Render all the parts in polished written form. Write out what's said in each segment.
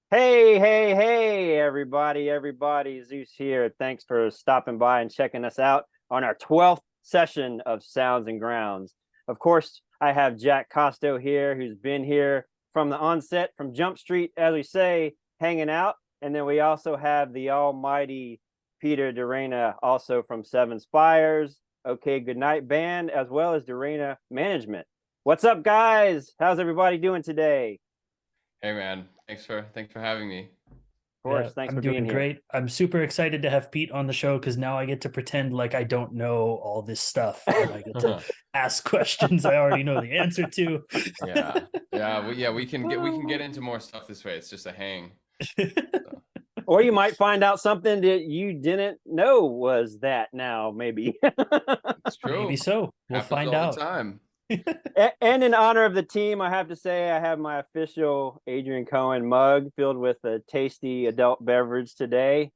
Hey, everybody, Zeus here. Thanks for stopping by and checking us out on our 12th session of Sounds and Grounds. Of course, I have Jack Costo here, who's been here from the onset, from Jump Street, as we say, hanging out. And then we also have the almighty Peter DeReyna, also from Seven Spires, OK Goodnight Band, as well as DeReyna Management. What's up, guys? How's everybody doing today? Hey man, thanks for having me. Of Yeah, course, thanks I'm for being doing here. great. I'm super excited to have Pete on the show because now I get to pretend like I don't know all this stuff and I get to ask questions I already know the answer to. We can get into more stuff this way. It's just a hang. So. Or you might find out something that you didn't know was that now, maybe. It's Maybe true. so. We'll Happens find all the out. time. And in honor of the team, I have to say I have my official Adrian Cohen mug filled with a tasty adult beverage today.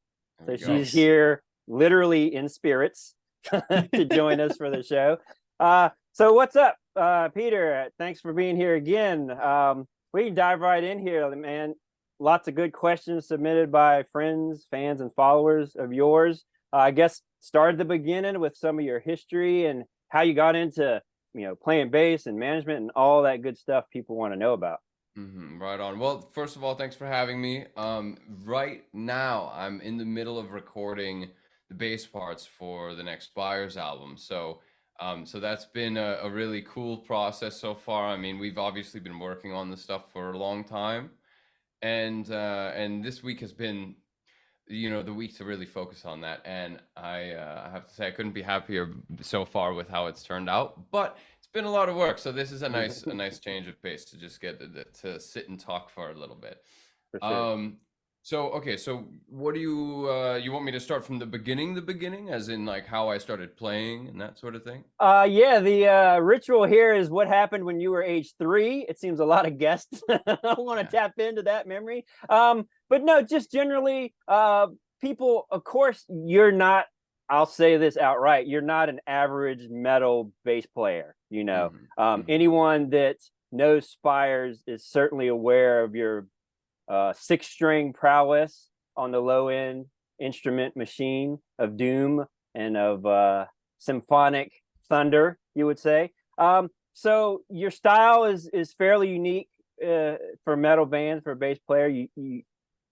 There So we go. she's Nice. here literally in spirits to join us for the show. So what's up, Peter? Thanks for being here again. We can dive right in here, man. Lots of good questions submitted by friends, fans, and followers of yours. I guess start at the beginning with some of your history and how you got into playing bass and management and all that good stuff people want to know about. Right on. Well, first of all, thanks for having me. Right now, I'm in the middle of recording the bass parts for the next Spires album. So that's been a really cool process so far. I mean, we've obviously been working on this stuff for a long time, and this week has been the week to really focus on that. And I have to say I couldn't be happier so far with how it's turned out, but it's been a lot of work. So this is a nice change of pace to just get to sit and talk for a little bit. For sure. So what do you want me to start from the beginning, as in like how I started playing and that sort of thing? Yeah, the ritual here is what happened when you were age 3. It seems a lot of guests want to Yeah. tap into that memory. But no, just generally, people, of course, you're not, I'll say this outright, you're not an average metal bass player. Hmm. Hmm. Anyone that knows Spires is certainly aware of your 6-string prowess on the low end instrument machine of doom and of symphonic thunder, you would say. So your style is fairly unique for metal bands. For a bass player,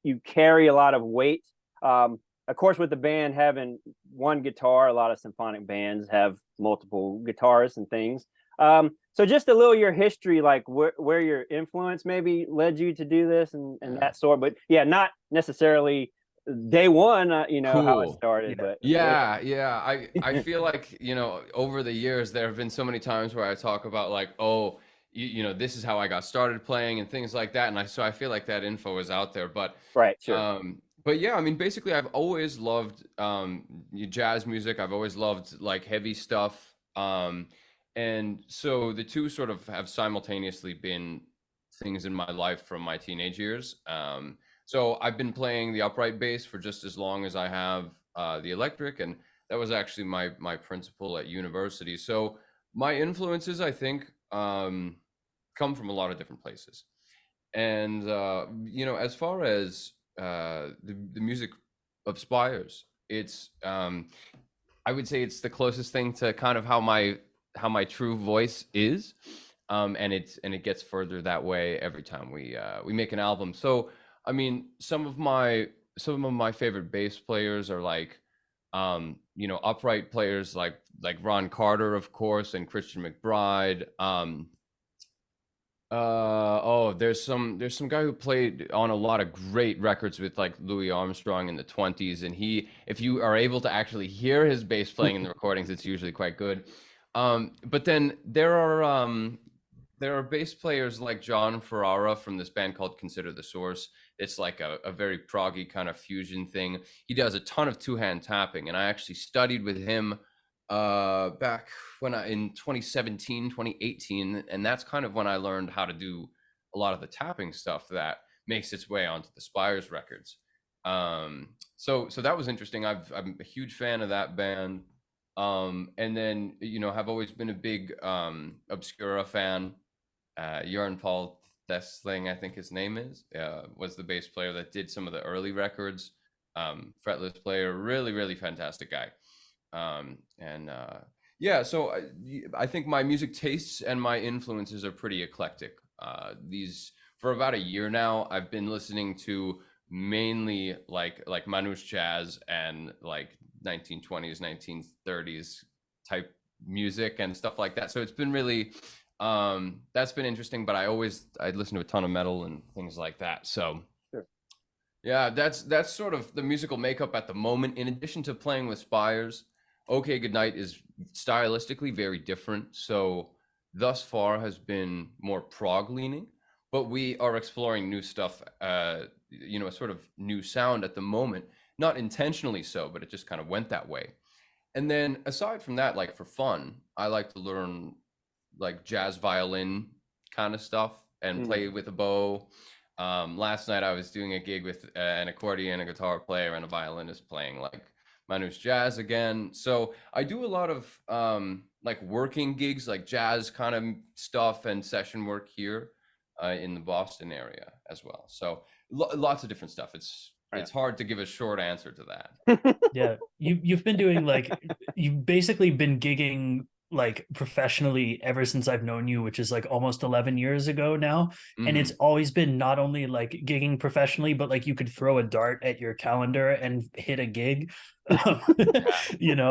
you carry a lot of weight. Of course, with the band having one guitar, a lot of symphonic bands have multiple guitarists and things. So just a little your history, like where your influence maybe led you to do this and Yeah. that sort. But yeah, not necessarily day one, how it Cool. started, Yeah. but Yeah. I feel like, over the years there have been so many times where I talk about like, oh, this is how I got started playing and things like that. And I feel like that info is out there. right, sure. But yeah, I mean, basically I've always loved jazz music. I've always loved like heavy stuff. And so the two sort of have simultaneously been things in my life from my teenage years. So I've been playing the upright bass for just as long as I have the electric, and that was actually my principal at university. So my influences, I think, come from a lot of different places. And as far as the music of Spires, it's I would say it's the closest thing to kind of how my true voice is, and it gets further that way every time we make an album. So I mean, some of my favorite bass players are like upright players like Ron Carter, of course, and Christian McBride. There's some guy who played on a lot of great records with like Louis Armstrong in the 20s, and if you are able to actually hear his bass playing in the recordings, it's usually quite good. But then there are bass players like John Ferrara from this band called Consider the Source. It's like a very proggy kind of fusion thing. He does a ton of two-hand tapping, and I actually studied with him back in 2017, 2018, and that's kind of when I learned how to do a lot of the tapping stuff that makes its way onto the Spires records. So that was interesting. I'm a huge fan of that band. And then have always been a big Obscura fan. Jörn Paul Dessling, I think his name is, was the bass player that did some of the early records. Fretless player, really, really fantastic guy. Yeah, so I think my music tastes and my influences are pretty eclectic. For about a year now, I've been listening to mainly like Manouche jazz and like 1920s, 1930s type music and stuff like that. So it's been really that's been interesting, but I listen to a ton of metal and things like that. So Sure. Yeah, that's sort of the musical makeup at the moment. In addition to playing with Spires, OK Goodnight is stylistically very different. So thus far has been more prog leaning, but we are exploring new stuff, a sort of new sound at the moment. Not intentionally so, but it just kind of went that way. And then aside from that, like for fun, I like to learn like jazz violin kind of stuff and play with a bow. Last night I was doing a gig with an accordion, a guitar player, and a violinist playing like Manouche jazz again. So I do a lot of like working gigs, like jazz kind of stuff and session work here in the Boston area as well. So lots of different stuff. It's hard to give a short answer to that. Yeah, you've been doing like you've basically been gigging like professionally ever since I've known you, which is like almost 11 years ago now. And it's always been not only like gigging professionally, but like you could throw a dart at your calendar and hit a gig. It's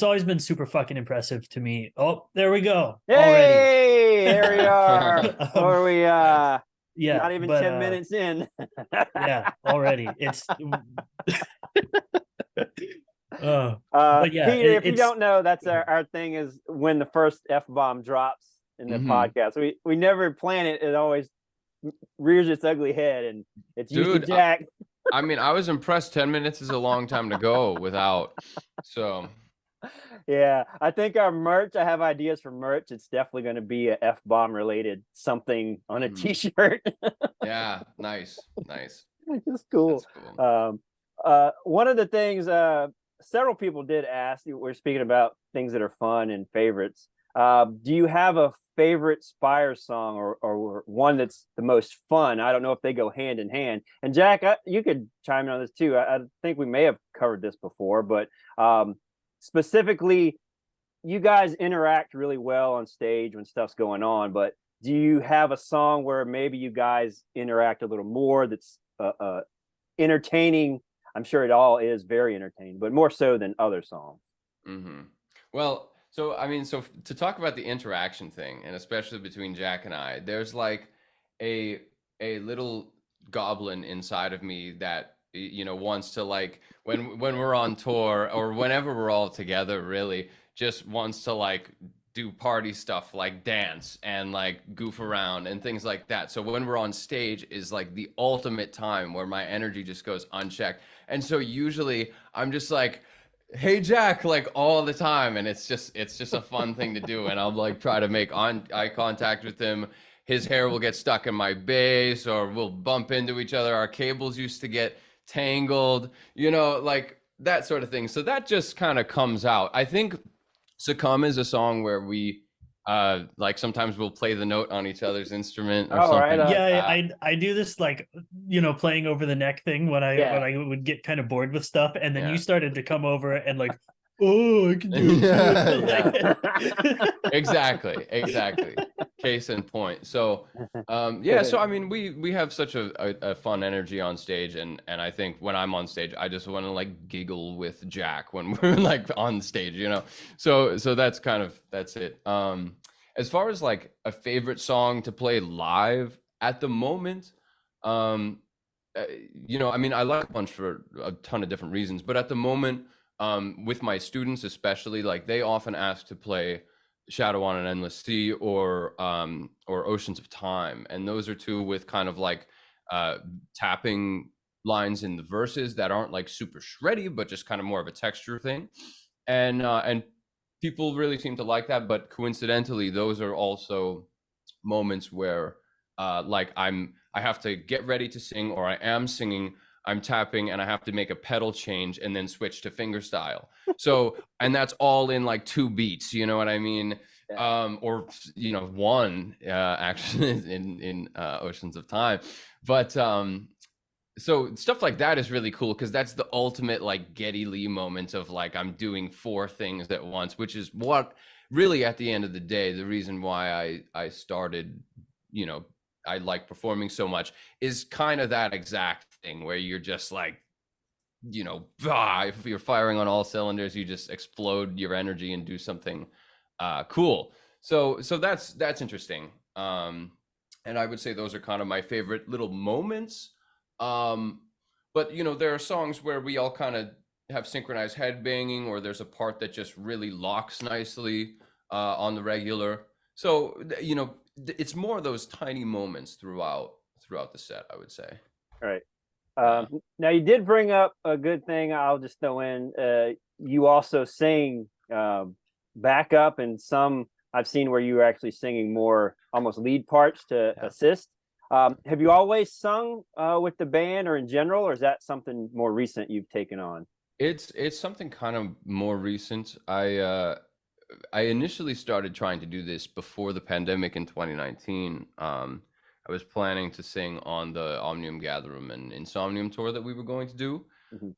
always been super fucking impressive to me. Oh, there we go. Hey, already. there we are. Or we yeah, not even but, 10 minutes in. Yeah, already. It's but yeah, Peter, if you don't know, that's our thing is when the first F-bomb drops in the podcast. We never plan it. It always rears its ugly head, and it's usually Jack. I mean, I was impressed. 10 minutes is a long time to go without. So yeah, I think our merch, I have ideas for merch. It's definitely going to be a F-bomb related something on a t-shirt. Yeah, nice. It's cool. That's cool. One of the things several people did ask, we're speaking about things that are fun and favorites. Do you have a favorite Spires song or one that's the most fun? I don't know if they go hand in hand. And Jack, you could chime in on this too. I think we may have covered this before, but specifically, you guys interact really well on stage when stuff's going on, but do you have a song where maybe you guys interact a little more that's entertaining? I'm sure it all is very entertaining, but more so than other songs. Well, so to talk about the interaction thing, and especially between Jack and I, there's like a little goblin inside of me that wants to, like, when we're on tour or whenever we're all together, really just wants to like do party stuff, like dance and like goof around and things like that. So when we're on stage is like the ultimate time where my energy just goes unchecked. And so usually I'm just like, hey Jack, like all the time, and it's just a fun thing to do. And I'll like try to make eye contact with him. His hair will get stuck in my bass, or we'll bump into each other. Our cables used to get tangled, like that sort of thing. So that just kind of comes out. I think Succumb is a song where we like sometimes we'll play the note on each other's instrument or something. Right. Yeah, I do this like playing over the neck thing when I would get kind of bored with stuff, and then you started to come over and like, oh, I can do it. Exactly. Case in point. So so I mean we have such a fun energy on stage, and I think when I'm on stage I just want to like giggle with Jack when we're like on stage, so that's it. As far as like a favorite song to play live at the moment, I mean I like a bunch for a ton of different reasons, but at the moment with my students especially, like they often ask to play Shadow on an Endless Sea or Oceans of Time, and those are two with kind of like tapping lines in the verses that aren't like super shreddy, but just kind of more of a texture thing, and people really seem to like that. But coincidentally, those are also moments where like I have to get ready to sing, or I am singing, I'm tapping, and I have to make a pedal change and then switch to fingerstyle. So, and that's all in like 2 beats, you know what I mean? or one actually in Oceans of Time. But so stuff like that is really cool, because that's the ultimate like Geddy Lee moment of like, I'm doing 4 things at once, which is what really at the end of the day, the reason why I started, I like performing so much, is kind of that exact thing where you're just like, if you're firing on all cylinders, you just explode your energy and do something cool. So that's interesting. And I would say those are kind of my favorite little moments. But there are songs where we all kind of have synchronized head banging, or there's a part that just really locks nicely on the regular. So it's more of those tiny moments throughout the set, I would say. All right. Now you did bring up a good thing. I'll just throw in. You also sing backup, and some I've seen where you were actually singing more almost lead parts to assist. Have you always sung with the band, or in general, or is that something more recent you've taken on? It's something kind of more recent. I initially started trying to do this before the pandemic in 2019. I was planning to sing on the Omnium Gatherum and Insomnium tour that we were going to do.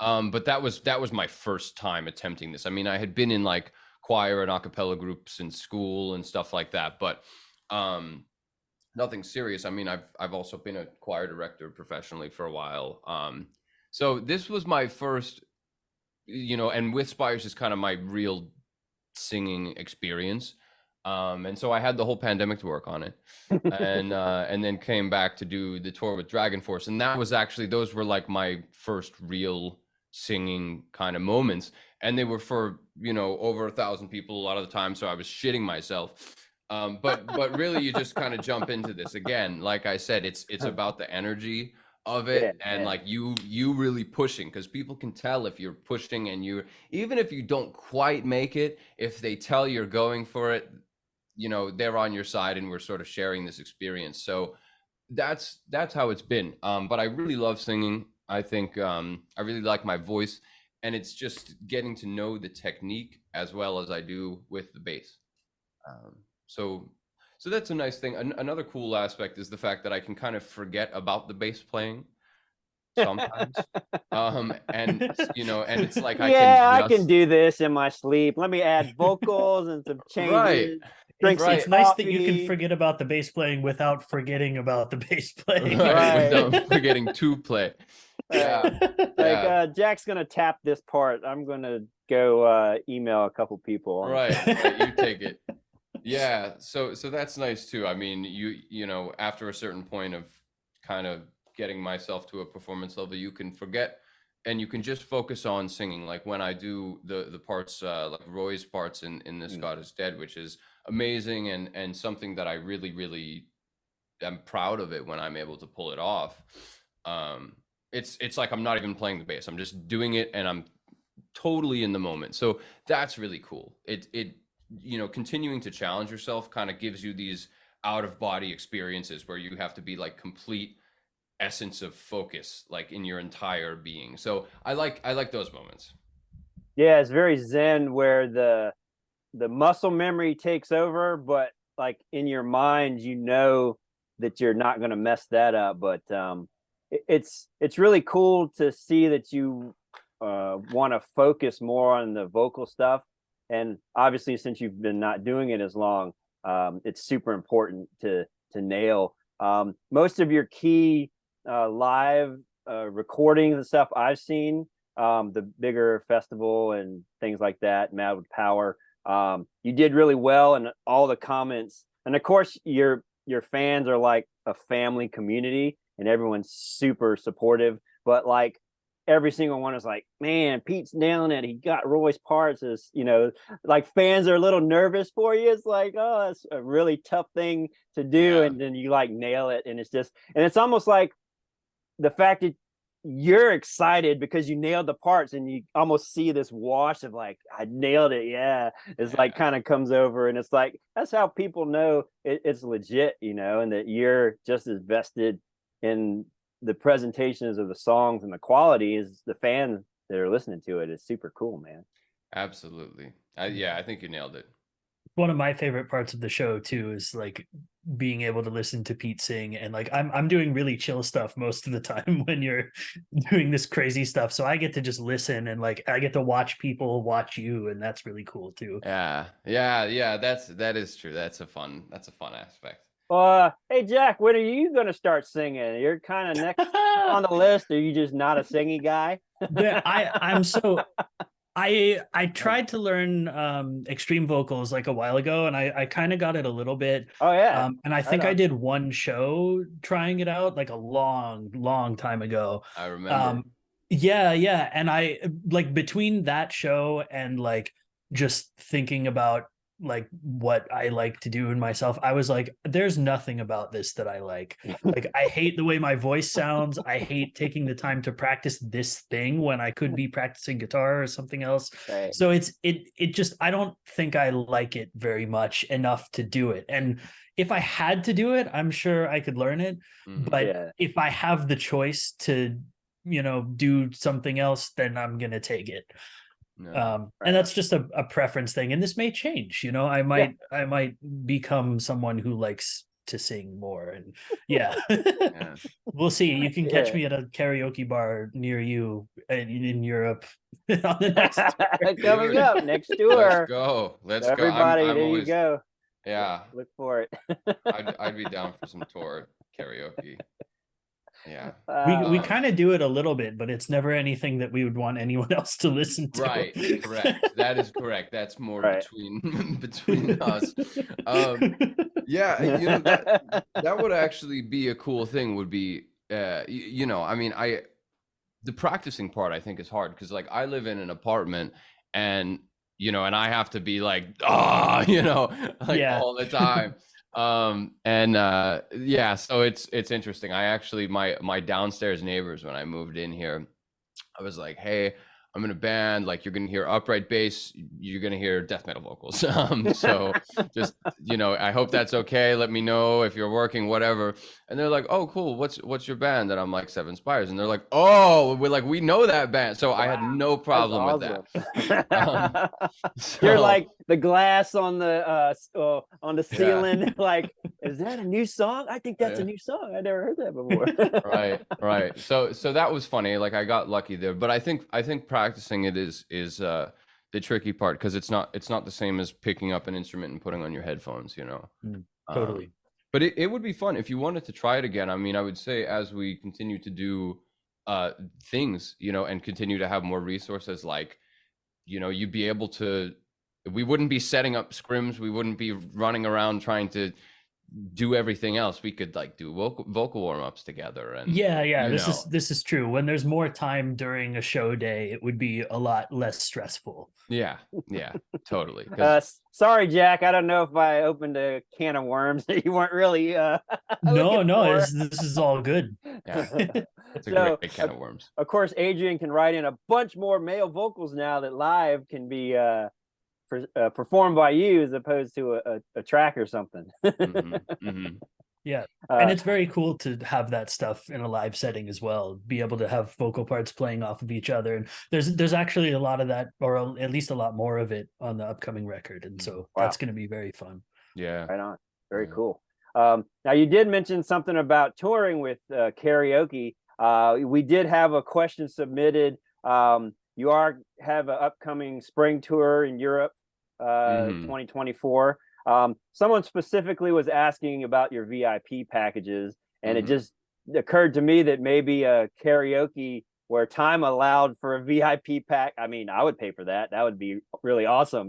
But that was my first time attempting this. I mean, I had been in like choir and a cappella groups in school and stuff like that, but nothing serious. I mean, I've also been a choir director professionally for a while. So this was my first, and with Spires is kind of my real singing experience. And so I had the whole pandemic to work on it, and then came back to do the tour with Dragon Force, and that was actually, those were like my first real singing kind of moments, and they were for over 1,000 people a lot of the time, so I was shitting myself. But really, you just kind of jump into this again. Like I said, it's about the energy of it, and like you really pushing, because people can tell if you're pushing, and even if you don't quite make it, if they tell you're going for it, they're on your side, and we're sort of sharing this experience. So that's how it's been. But I really love singing. I think I really like my voice, and it's just getting to know the technique as well as I do with the bass. So that's a nice thing. Another cool aspect is the fact that I can kind of forget about the bass playing sometimes. And and it's like, I can do this in my sleep. Let me add vocals and some changes. Right. It's nice that you can forget about the bass playing without forgetting about the bass playing. Right. Without forgetting to play. Yeah. Jack's gonna tap this part. I'm gonna go email a couple people. Right. You take it. Yeah. So that's nice too. I mean, after a certain point of kind of getting myself to a performance level, you can forget, and you can just focus on singing. Like when I do the parts, like Roy's parts in This God Is Dead, which is amazing, and something that I really, really am proud of it when I'm able to pull it off. It's like I'm not even playing the bass. I'm just doing it, and I'm totally in the moment. So that's really cool. It continuing to challenge yourself kind of gives you these out of body experiences where you have to be like complete essence of focus, like in your entire being. So I like those moments. Yeah, it's very zen, where the muscle memory takes over, but like in your mind, that you're not going to mess that up. But it's really cool to see that you want to focus more on the vocal stuff. And obviously, since you've been not doing it as long, it's super important to nail most of your key live recordings and stuff I've seen, the bigger festival and things like that, Mad with Power. You did really well, and all the comments, and of course your fans are like a family community, and everyone's super supportive. But like every single one is like, man, Pete's nailing it. He got Roy's parts. As like fans are a little nervous for you. It's like, oh, that's a really tough thing to do, and then you like nail it, and it's almost like the fact that you're excited because you nailed the parts, and you almost see this wash of like, I nailed it. It's like kind of comes over, and it's like, that's how people know it's legit, and that you're just as vested in the presentations of the songs and the quality as the fans that are listening to it. Is super cool, man. Absolutely. I think you nailed it. One of my favorite parts of the show too is like being able to listen to Pete sing, and like I'm doing really chill stuff most of the time when you're doing this crazy stuff. So I get to just listen, and like I get to watch people watch you, and that's really cool too. Yeah. That is true. That's a fun aspect. Hey Jack, when are you gonna start singing? You're kind of next on the list. Are you just not a singing guy? I'm so I tried to learn extreme vocals like a while ago, and I kind of got it a little bit. Oh yeah. And I think I did one show trying it out like a long time ago. I remember. Yeah. And I like between that show and like just thinking about like what I like to do in myself, I was like, there's nothing about this that I like. Like I hate the way my voice sounds. I hate taking the time to practice this thing when I could be practicing guitar or something else. Right. So it just, I don't think I like it very much enough to do it. And if I had to do it, I'm sure I could learn it. But if I have the choice to, do something else, then I'm going to take it. And that's just a preference thing, and this may change. I might become someone who likes to sing more, and we'll see. You can catch me at a karaoke bar near you in Europe on the next tour. Coming up next tour. Let's go. Everybody, there always, you go. Yeah, look for it. I'd be down for some tour karaoke. Yeah, we kind of do it a little bit, but it's never anything that we would want anyone else to listen to. Right, correct. That is correct. That's more between us. Yeah, that would actually be a cool thing. Would be, I mean, the practicing part I think is hard because like I live in an apartment and and I have to be like all the time. So it's interesting. I actually my downstairs neighbors, when I moved in here, I was like, hey, I'm in a band, like you're gonna hear upright bass, you're gonna hear death metal vocals. So just I hope that's okay. Let me know if you're working, whatever. And they're like, oh cool, what's your band? And I'm like, Seven Spires. And they're like, oh, we know that band. So I had no problem with that. You're like the glass on the ceiling. Like, is that a new song? I think that's a new song. I never heard that before. Right. So that was funny. Like I got lucky there, but I think practicing it is the tricky part because it's not the same as picking up an instrument and putting on your headphones. Totally. But it would be fun if you wanted to try it again. I mean, I would say as we continue to do things, and continue to have more resources, like you'd be able to. We wouldn't be setting up scrims. We wouldn't be running around trying to do everything else. We could like do vocal warm-ups together. And this is true. When there's more time during a show day, it would be a lot less stressful. Yeah, totally. Sorry, Jack, I don't know if I opened a can of worms that you weren't really no, this is all good. Yeah, it's a great can of worms. Of course, Adrian can write in a bunch more male vocals now that live can be performed by you as opposed to a track or something. Yeah, and it's very cool to have that stuff in a live setting as well, be able to have vocal parts playing off of each other. And there's actually a lot of that, or at least a lot more of it on the upcoming record, and so that's going to be very fun. Yeah, right on. Very cool. Now you did mention something about touring with karaoke. We did have a question submitted. You have an upcoming spring tour in Europe, 2024. Someone specifically was asking about your VIP packages, and it just occurred to me that maybe a karaoke where time allowed for a VIP pack. I mean, I would pay for that. That would be really awesome,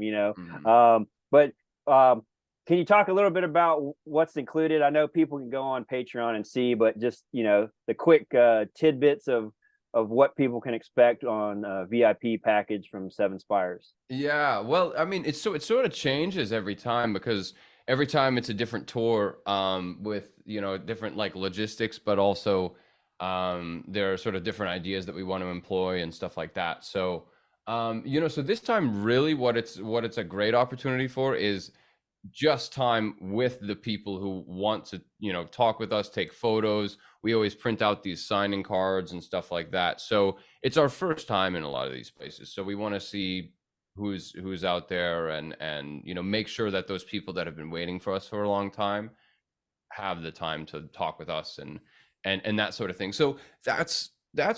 But can you talk a little bit about what's included? I know people can go on Patreon and see, but just the quick tidbits of what people can expect on a VIP package from Seven Spires. Yeah, well, I mean, it sort of changes every time because every time it's a different tour with different like logistics, but also there are sort of different ideas that we want to employ and stuff like that. So so this time really what it's a great opportunity for is just time with the people who want to talk with us, take photos. We always print out these signing cards and stuff like that. So it's our first time in a lot of these places, so we want to see who's out there, and you know, make sure that those people that have been waiting for us for a long time have the time to talk with us and that sort of thing. So that's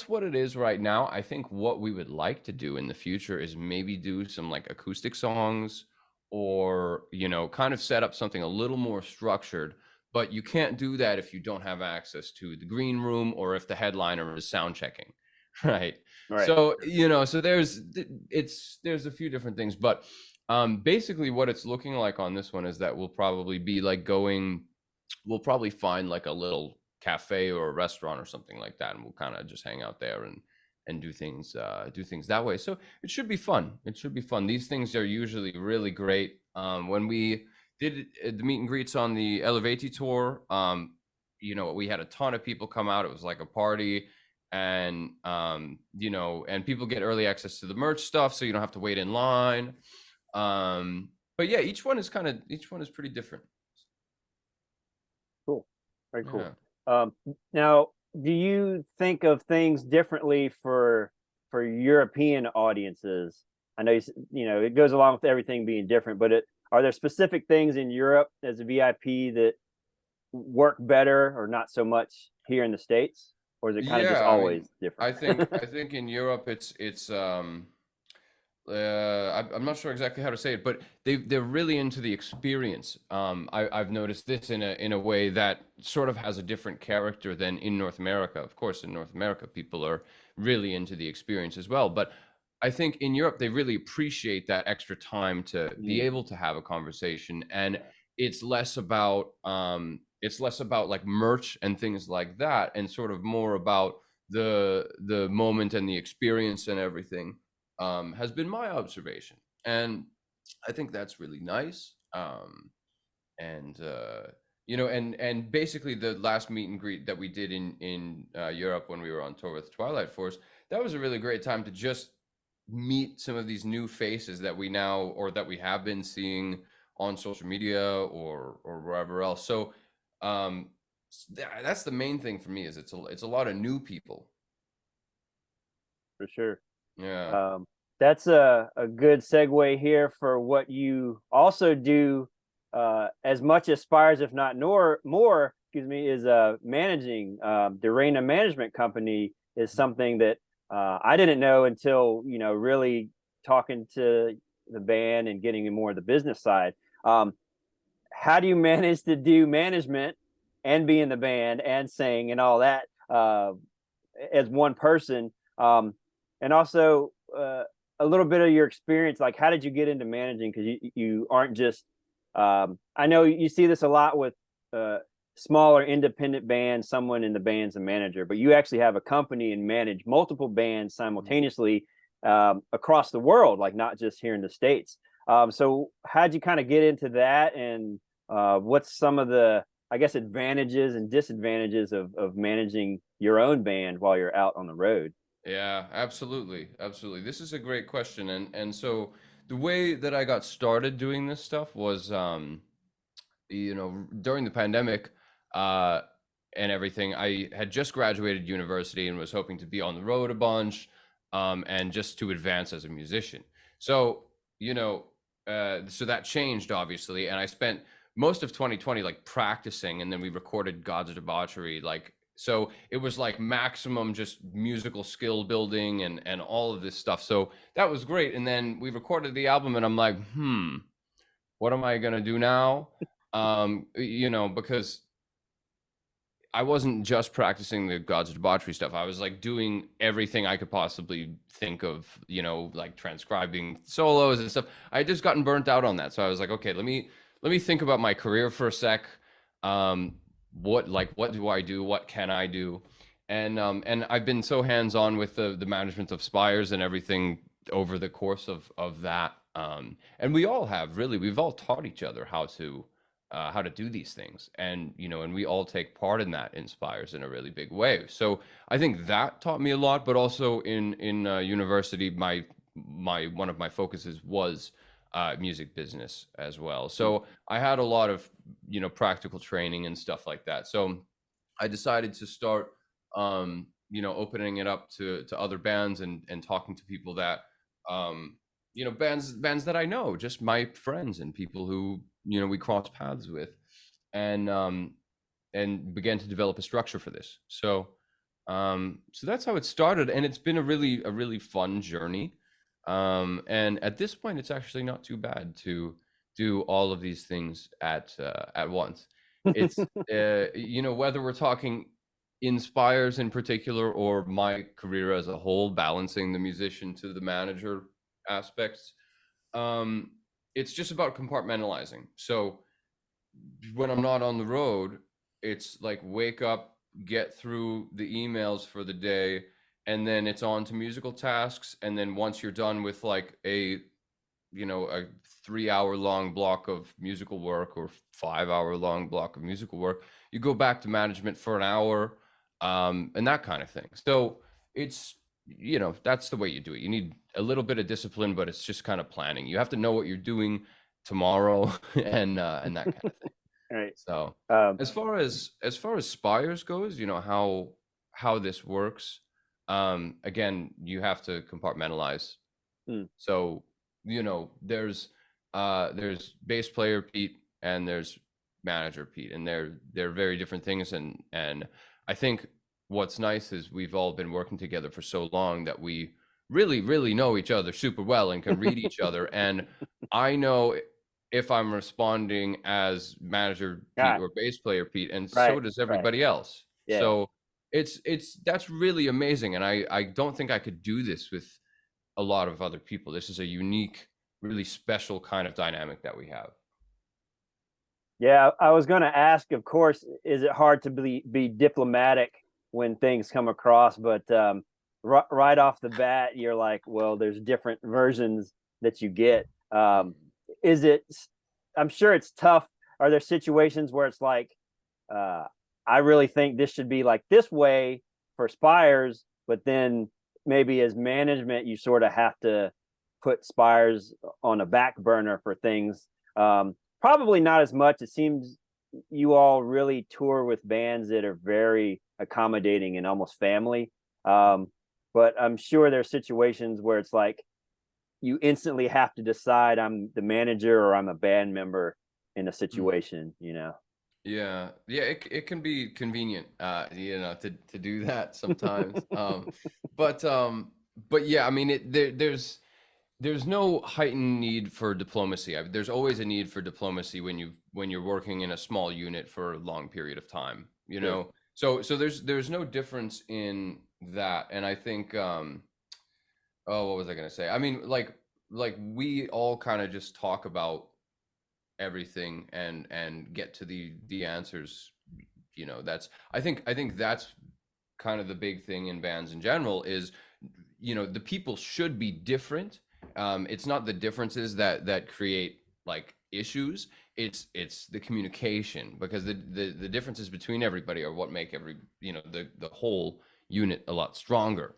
what it is right now. I think what we would like to do in the future is maybe do some like acoustic songs, or you know, kind of set up something a little more structured. But you can't do that if you don't have access to the green room, or if the headliner is sound checking, right? Right. So you know, so there's a few different things, but basically what it's looking like on this one is that we'll probably be like we'll probably find like a little cafe or a restaurant or something like that, and we'll kind of just hang out there and do things that way. So it should be fun. It should be fun. These things are usually really great. When we did the meet and greets on the Elevati tour, you know, we had a ton of people come out. It was like a party, and you know, and people get early access to the merch stuff, so you don't have to wait in line. But yeah, each one is pretty different. Cool. Very cool. Yeah. Now, do you think of things differently for European audiences? I know you know it goes along with everything being different, but are there specific things in Europe as a VIP that work better or not so much here in the States, or is it kind of just always different? I think in Europe I'm not sure exactly how to say it, but they're really into the experience. I've noticed this in a way that sort of has a different character than in North America. Of course, in North America, people are really into the experience as well. But I think in Europe, they really appreciate that extra time to be able to have a conversation, and it's less about like merch and things like that, and sort of more about the moment and the experience and everything. Has been my observation, and I think that's really nice. And you know, and basically the last meet and greet that we did in Europe when we were on tour with Twilight Force, that was a really great time to just meet some of these new faces that we have been seeing on social media or wherever else. So that's the main thing for me, is it's a lot of new people. For sure. Yeah. That's a good segue here for what you also do, as much as Spires, if not more, excuse me, is managing. DeReyna management company is something that I didn't know until, you know, really talking to the band and getting more of the business side. How do you manage to do management and be in the band and sing and all that as one person? And also a little bit of your experience, like how did you get into managing? Because you aren't just, I know you see this a lot with smaller independent bands, someone in the band's a manager, but you actually have a company and manage multiple bands simultaneously across the world, like not just here in the States. So how'd you kind of get into that, and what's some of the, I guess, advantages and disadvantages of managing your own band while you're out on the road? Yeah, absolutely. This is a great question. And so the way that I got started doing this stuff was, you know, during the pandemic, and everything, I had just graduated university and was hoping to be on the road a bunch, and just to advance as a musician. So, you know, so that changed obviously, and I spent most of 2020 like practicing, and then we recorded God's Debauchery, like, so it was like maximum just musical skill building and all of this stuff. So that was great. And then we recorded the album, and I'm like, what am I gonna do now? You know, because I wasn't just practicing the God's Debauchery stuff. I was like doing everything I could possibly think of, you know, like transcribing solos and stuff. I had just gotten burnt out on that. So I was like, okay, let me think about my career for a sec. What do I do? What can I do? And I've been so hands-on with the management of Spires and everything over the course of that. And we all have, really, we've all taught each other how to do these things, and you know, and we all take part in that in Spires in a really big way. So I think that taught me a lot, but also in university, my one of my focuses was music business as well. So I had a lot of, you know, practical training and stuff like that. So I decided to start, you know, opening it up to other bands and talking to people that you know, bands that I know, just my friends and people who, you know, we cross paths with, and began to develop a structure for this. So so that's how it started, and it's been a really fun journey. And at this point, it's actually not too bad to do all of these things at once. It's you know, whether we're talking Inspires in particular or my career as a whole, balancing the musician to the manager aspects, it's just about compartmentalizing. So when I'm not on the road, it's like wake up, get through the emails for the day, and then it's on to musical tasks. And then once you're done with like a, you know, a 3 hour long block of musical work or 5 hour long block of musical work, you go back to management for an hour, and that kind of thing. So it's, you know, that's the way you do it. You need a little bit of discipline, but it's just kind of planning. You have to know what you're doing tomorrow, and that kind of thing. Right. So as far as Spires goes, you know, how this works, again, you have to compartmentalize. So, you know, there's bass player Pete and there's manager Pete, and they're very different things. And I think what's nice is we've all been working together for so long that we really know each other super well and can read each other. And I know if I'm responding as manager Pete or bass player Pete, and so does everybody else. Yeah. So it's that's really amazing. And I don't think I could do this with a lot of other people. This is a unique, really special kind of dynamic that we have. Yeah, I was going to ask, of course, is it hard to be diplomatic when things come across? But right off the bat, you're like, well, there's different versions that you get. Is it, I'm sure it's tough. Are there situations where it's like, I really think this should be like this way for Spires, but then maybe as management, you sort of have to put Spires on a back burner for things. Probably not as much. It seems you all really tour with bands that are very accommodating and almost family. But I'm sure there's situations where it's like you instantly have to decide I'm the manager or I'm a band member in a situation, you know? Yeah, it can be convenient, you know, to do that sometimes. But yeah, I mean, there's no heightened need for diplomacy. There's always a need for diplomacy when you're working in a small unit for a long period of time, you know. So there's no difference in that. And I think oh, what was I gonna say? I mean, like we all kind of just talk about everything and get to the answers, you know. That's I think that's kind of the big thing in bands in general is, you know, the people should be different. It's not the differences that create like issues, it's the communication, because the differences between everybody are what make every, you know, the whole unit a lot stronger.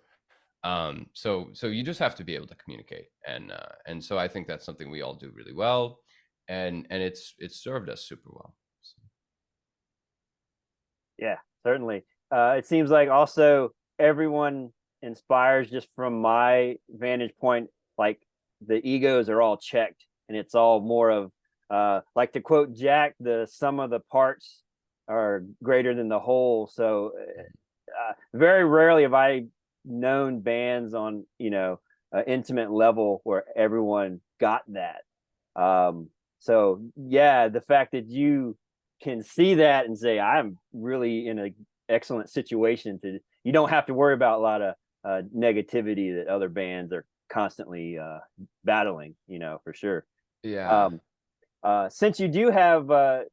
So you just have to be able to communicate, and so I think that's something we all do really well, and it's served us super well. So. Yeah, certainly. It seems like also everyone inspires, just from my vantage point, like the egos are all checked, and it's all more of like, to quote Jack, the sum of the parts are greater than the whole. So very rarely have I known bands on, you know, intimate level where everyone got that. So yeah, the fact that you can see that and say, I'm really in an excellent situation, to, you don't have to worry about a lot of negativity that other bands are constantly battling, you know, for sure. Yeah. Since you do have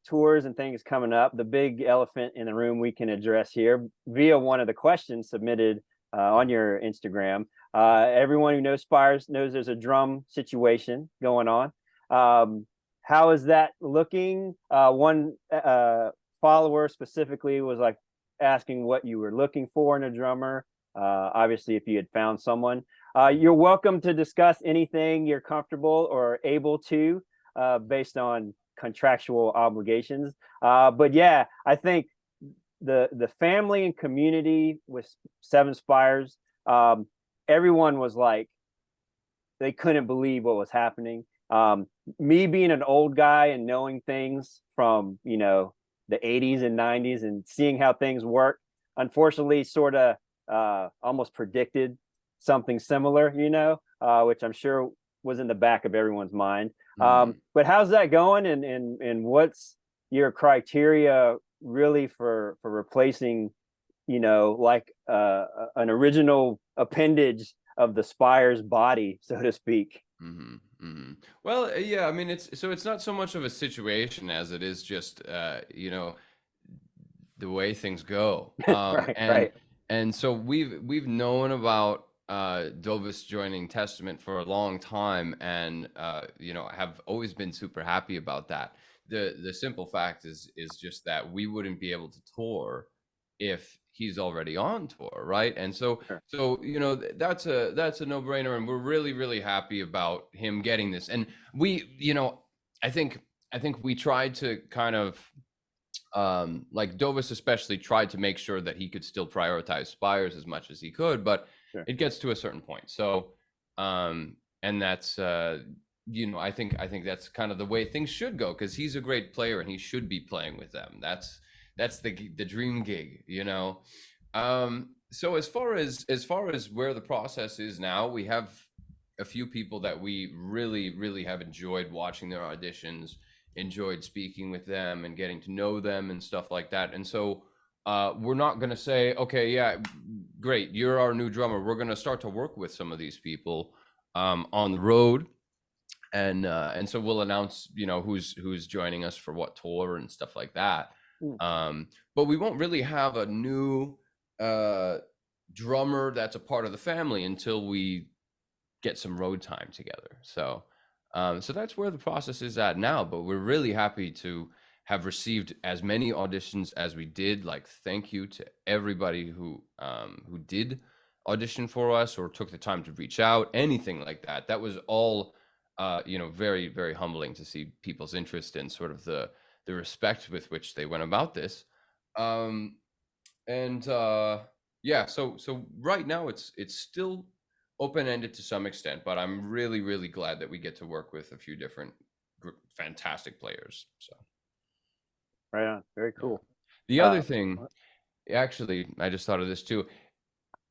tours and things coming up, the big elephant in the room we can address here via one of the questions submitted on your Instagram. Everyone who knows Spires knows there's a drum situation going on. How is that looking? One follower specifically was like asking what you were looking for in a drummer. Obviously, if you had found someone, you're welcome to discuss anything you're comfortable or able to, based on contractual obligations. But yeah, I think the family and community with Seven Spires, everyone was like they couldn't believe what was happening. Me being an old guy and knowing things from, you know, the 80s and 90s and seeing how things work, unfortunately, sort of almost predicted something similar, you know, which I'm sure was in the back of everyone's mind. But how's that going? And what's your criteria really for replacing, you know, like an original appendage of the Spires body, so to speak? Well, yeah, I mean, it's not so much of a situation as it is just, you know, the way things go. Right. And so we've known about Dovis joining Testament for a long time, and you know, have always been super happy about that. The simple fact is just that we wouldn't be able to tour if he's already on tour, right? And so Sure. so you know, that's a no-brainer, and we're really happy about him getting this. And we, you know, I think we tried to kind of like Dovis especially tried to make sure that he could still prioritize Spires as much as he could, but Sure. it gets to a certain point. So and that's you know, I think that's kind of the way things should go, because he's a great player and he should be playing with them. That's the dream gig, you know. So as far as where the process is now, we have a few people that we really have enjoyed watching their auditions, enjoyed speaking with them and getting to know them and stuff like that. And so we're not going to say, okay, yeah, great, you're our new drummer. We're going to start to work with some of these people on the road. And so we'll announce, you know, who's joining us for what tour and stuff like that. But we won't really have a new drummer that's a part of the family until we get some road time together. So so that's where the process is at now. But we're really happy to have received as many auditions as we did. Like, thank you to everybody who did audition for us or took the time to reach out, anything like that. That was all you know, very humbling to see people's interest and sort of the respect with which they went about this. Yeah, so right now it's still open-ended to some extent, but I'm really glad that we get to work with a few different fantastic players. So Right on. Very cool. the other thing, actually, I just thought of this too.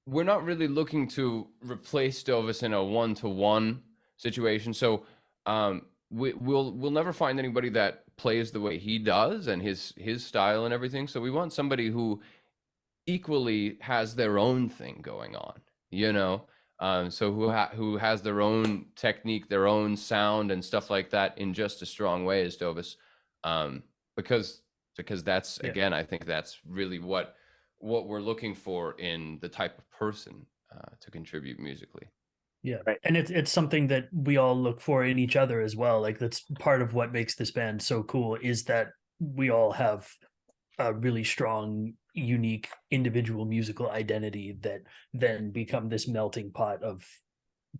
We're not really looking to replace Dovis in a one-to-one situation. So we'll never find anybody that plays the way he does and his style and everything. So we want somebody who equally has their own thing going on, you know. So who has their own technique, their own sound and stuff like that in just as strong way as Dovis, because that's, again, I think that's really what we're looking for in the type of person to contribute musically. Yeah, Right. and it's something that we all look for in each other as well. Like, that's part of what makes this band so cool, is that we all have a really strong, unique individual musical identity that then become this melting pot of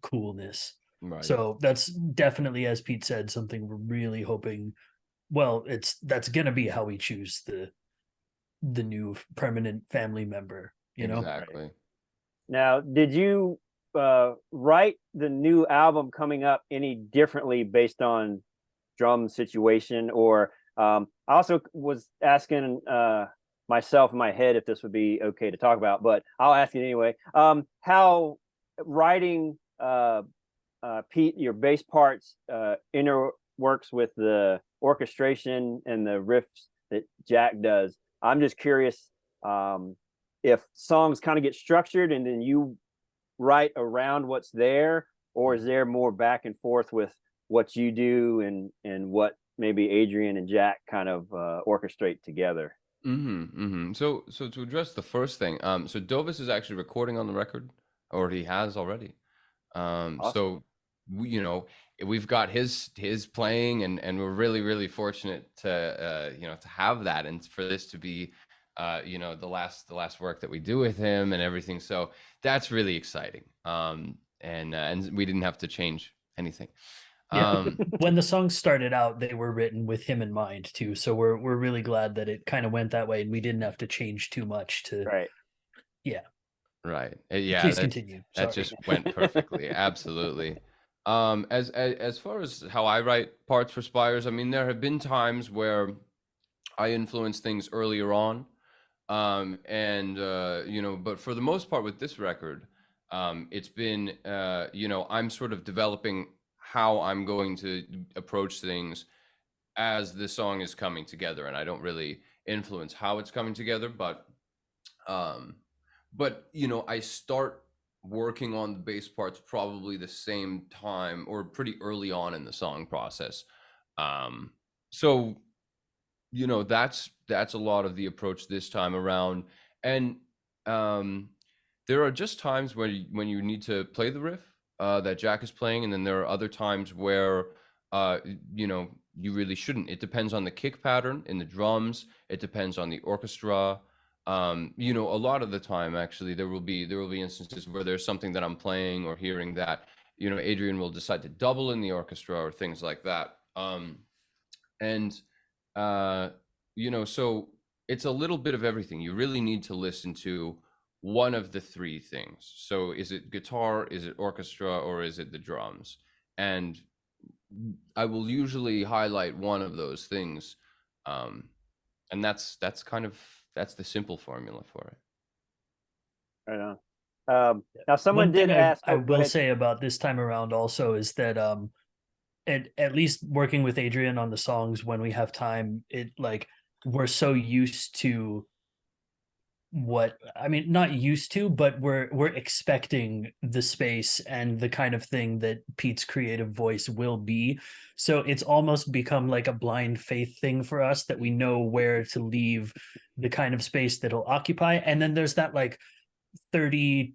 coolness. Right. So that's definitely, as Pete said, something we're really hoping. Well, that's gonna be how we choose the new permanent family member. You know, exactly. Now, did you write the new album coming up any differently based on drum situation? Or I also was asking myself in my head if this would be okay to talk about, but I'll ask it anyway. How writing Pete, your bass parts interworks with the orchestration and the riffs that Jack does. I'm just curious if songs kind of get structured and then you write around what's there, or is there more back and forth with what you do and what maybe Adrian and Jack kind of orchestrate together? So to address the first thing, so Dovis is actually recording on the record, or he has already. Awesome. So we, you know, we've got his playing, and we're really fortunate to you know, to have that, and for this to be you know, the last work that we do with him and everything. So that's really exciting. And we didn't have to change anything. When the songs started out, they were written with him in mind too. So we're really glad that it kind of went that way, and we didn't have to change too much to. Right. Yeah. Right. Yeah. Please continue. That just went perfectly. Absolutely. As far as how I write parts for Spires, I mean, there have been times where I influence things earlier on, but for the most part with this record, it's been I'm sort of developing how I'm going to approach things as the song is coming together, and I don't really influence how it's coming together, um I start working on the bass parts probably the same time or pretty early on in the song process. um so that's a lot of the approach this time around. And um there are just times when you need to play the riff that Jack is playing, and then there are other times where uh you know you really shouldn't. It depends on the kick pattern in the drums, it depends on the orchestra. A lot of the time actually there will be instances where there's something that I'm playing or hearing that Adrian will decide to double in the orchestra or things like that. And uh so it's a little bit of everything. You really need to listen to one of the three things. So is it guitar, is it orchestra, or is it the drums? And I will usually highlight one of those things. And that's the simple formula for it. Right on. Now someone One thing did ask. I Oh, go will ahead. say about this time around also is that at least working with Adrian on the songs when we have time, it like we're so used to what I mean, not used to, but we're expecting the space and the kind of thing that Pete's creative voice will be. So it's almost become like a blind faith thing for us that we know where to leave the kind of space that'll occupy. And then there's that like 30%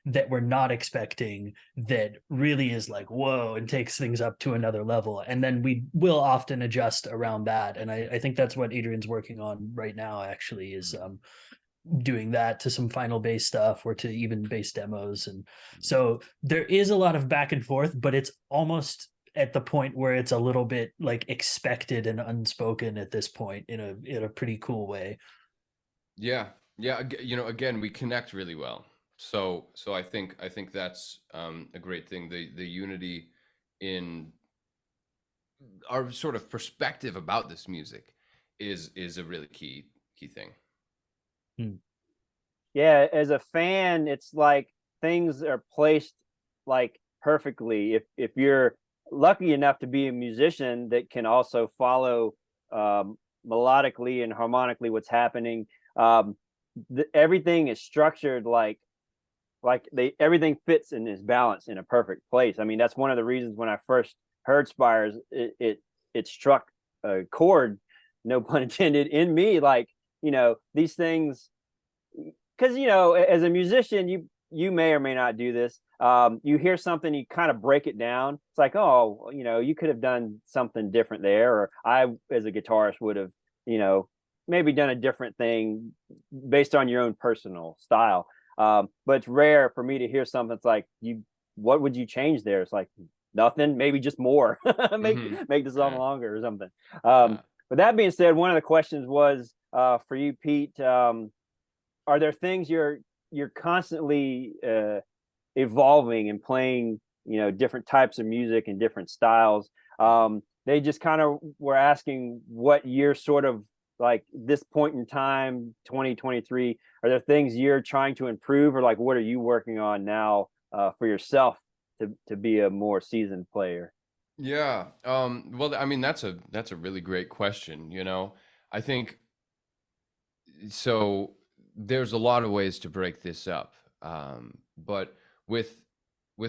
that we're not expecting that really is like whoa and takes things up to another level, and then we will often adjust around that. And I think that's what Adrian's working on right now actually, is doing that to some final bass stuff or to even bass demos. And so there is a lot of back and forth, but it's almost at the point where it's a little bit like expected and unspoken at this point in a pretty cool way. Yeah, yeah. Again, we connect really well. So I think that's a great thing. The unity in our sort of perspective about this music is a really key thing. Yeah, as a fan, it's like things are placed like perfectly. If you're lucky enough to be a musician that can also follow melodically and harmonically what's happening, everything is structured like everything fits and is balanced in a perfect place. I mean, that's one of the reasons when I first heard Spires, it struck a chord, no pun intended, in me. Like, these things, because as a musician, you may or may not do this. You hear something, you kind of break it down. It's like, oh, you could have done something different there, or I, as a guitarist, would have, maybe done a different thing based on your own personal style. But it's rare for me to hear something that's like, what would you change there? It's like nothing, maybe just more. make the song longer or something. But that being said, one of the questions was for you, Pete. Are there things you're constantly evolving and playing, different types of music and different styles? They just kind of were asking what you're sort of like this point in time, 2023. Are there things you're trying to improve, or like what are you working on now for yourself to be a more seasoned player? Yeah. Well, I mean, that's a really great question. I think so. There's a lot of ways to break this up, but with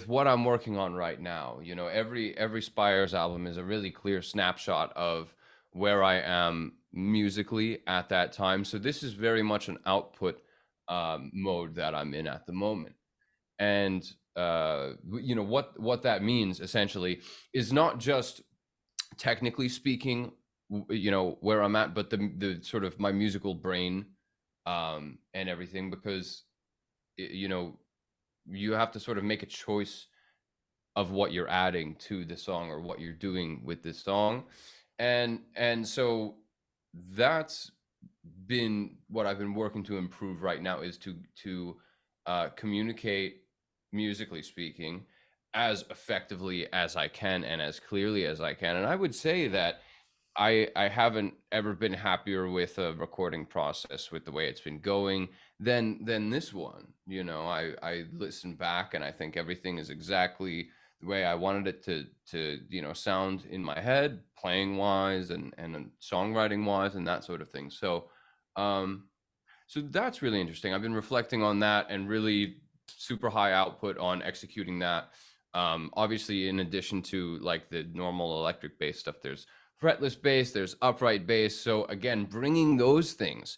what I'm working on right now, every Spires album is a really clear snapshot of where I am musically at that time. So this is very much an output mode that I'm in at the moment. And what that means essentially is not just technically speaking, where I'm at, but the sort of my musical brain and everything, because you have to sort of make a choice of what you're adding to the song or what you're doing with this song. And so that's been what I've been working to improve right now, is to communicate musically speaking as effectively as I can and as clearly as I can. And I would say that I haven't ever been happier with a recording process, with the way it's been going, than this one. You know, I listen back and I think everything is exactly the way I wanted it to you know, sound in my head, playing wise and songwriting wise and that sort of thing. So so that's really interesting. I've been reflecting on that and really super high output on executing that. Obviously, in addition to like the normal electric bass stuff, there's fretless bass, there's upright bass. So again, bringing those things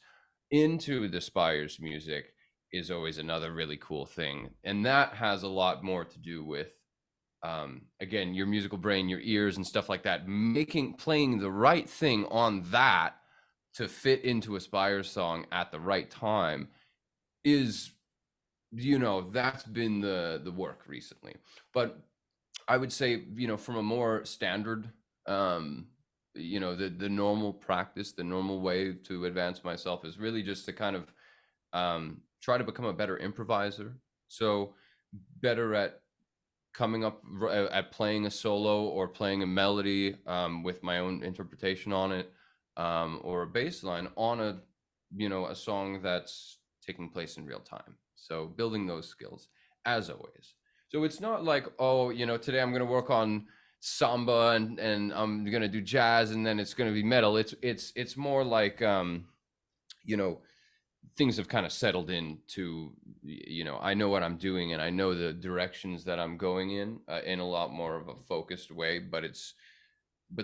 into the Spires music is always another really cool thing. And that has a lot more to do with, again, your musical brain, your ears and stuff like that, playing the right thing on that to fit into a Spires song at the right time is, you know, that's been the work recently. But I would say, you know, from a more standard, you know, the normal practice, the normal way to advance myself is really just to kind of try to become a better improviser. So better at coming up at playing a solo or playing a melody with my own interpretation on it, or a bass line on a, you know, a song that's taking place in real time. So building those skills as always. So it's not like, oh, you know, today I'm going to work on samba and I'm going to do jazz and then it's going to be metal. It's more like, you know, things have kind of settled into, you know, I know what I'm doing and I know the directions that I'm going in a lot more of a focused way, but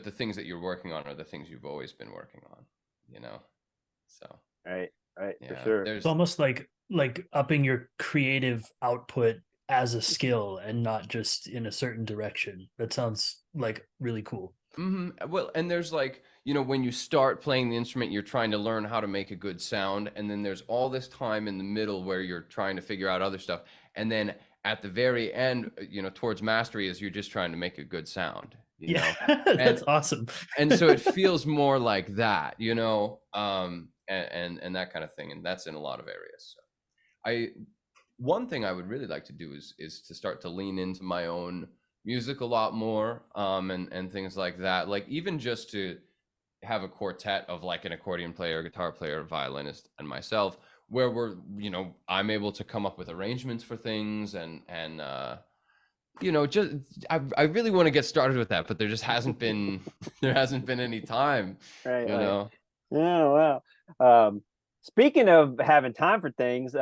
the things that you're working on are the things you've always been working on, you know? So. Right, for Yeah, sure. It's almost like upping your creative output as a skill and not just in a certain direction. That sounds like really cool. Well, and there's like, you know, when you start playing the instrument, you're trying to learn how to make a good sound. And then there's all this time in the middle where you're trying to figure out other stuff. And then at the very end, you know, towards mastery is you're just trying to make a good sound, you know? That's awesome. And so it feels more like that, you know, and that kind of thing. And that's in a lot of areas. So one thing I would really like to do is to start to lean into my own music a lot more, and things like that. Like even just to have a quartet of like an accordion player, guitar player, violinist, and myself, where we're, you know, I'm able to come up with arrangements for things and you know, just I really want to get started with that, but there just hasn't been any time, Right, you know. Yeah, wow. Speaking of having time for things,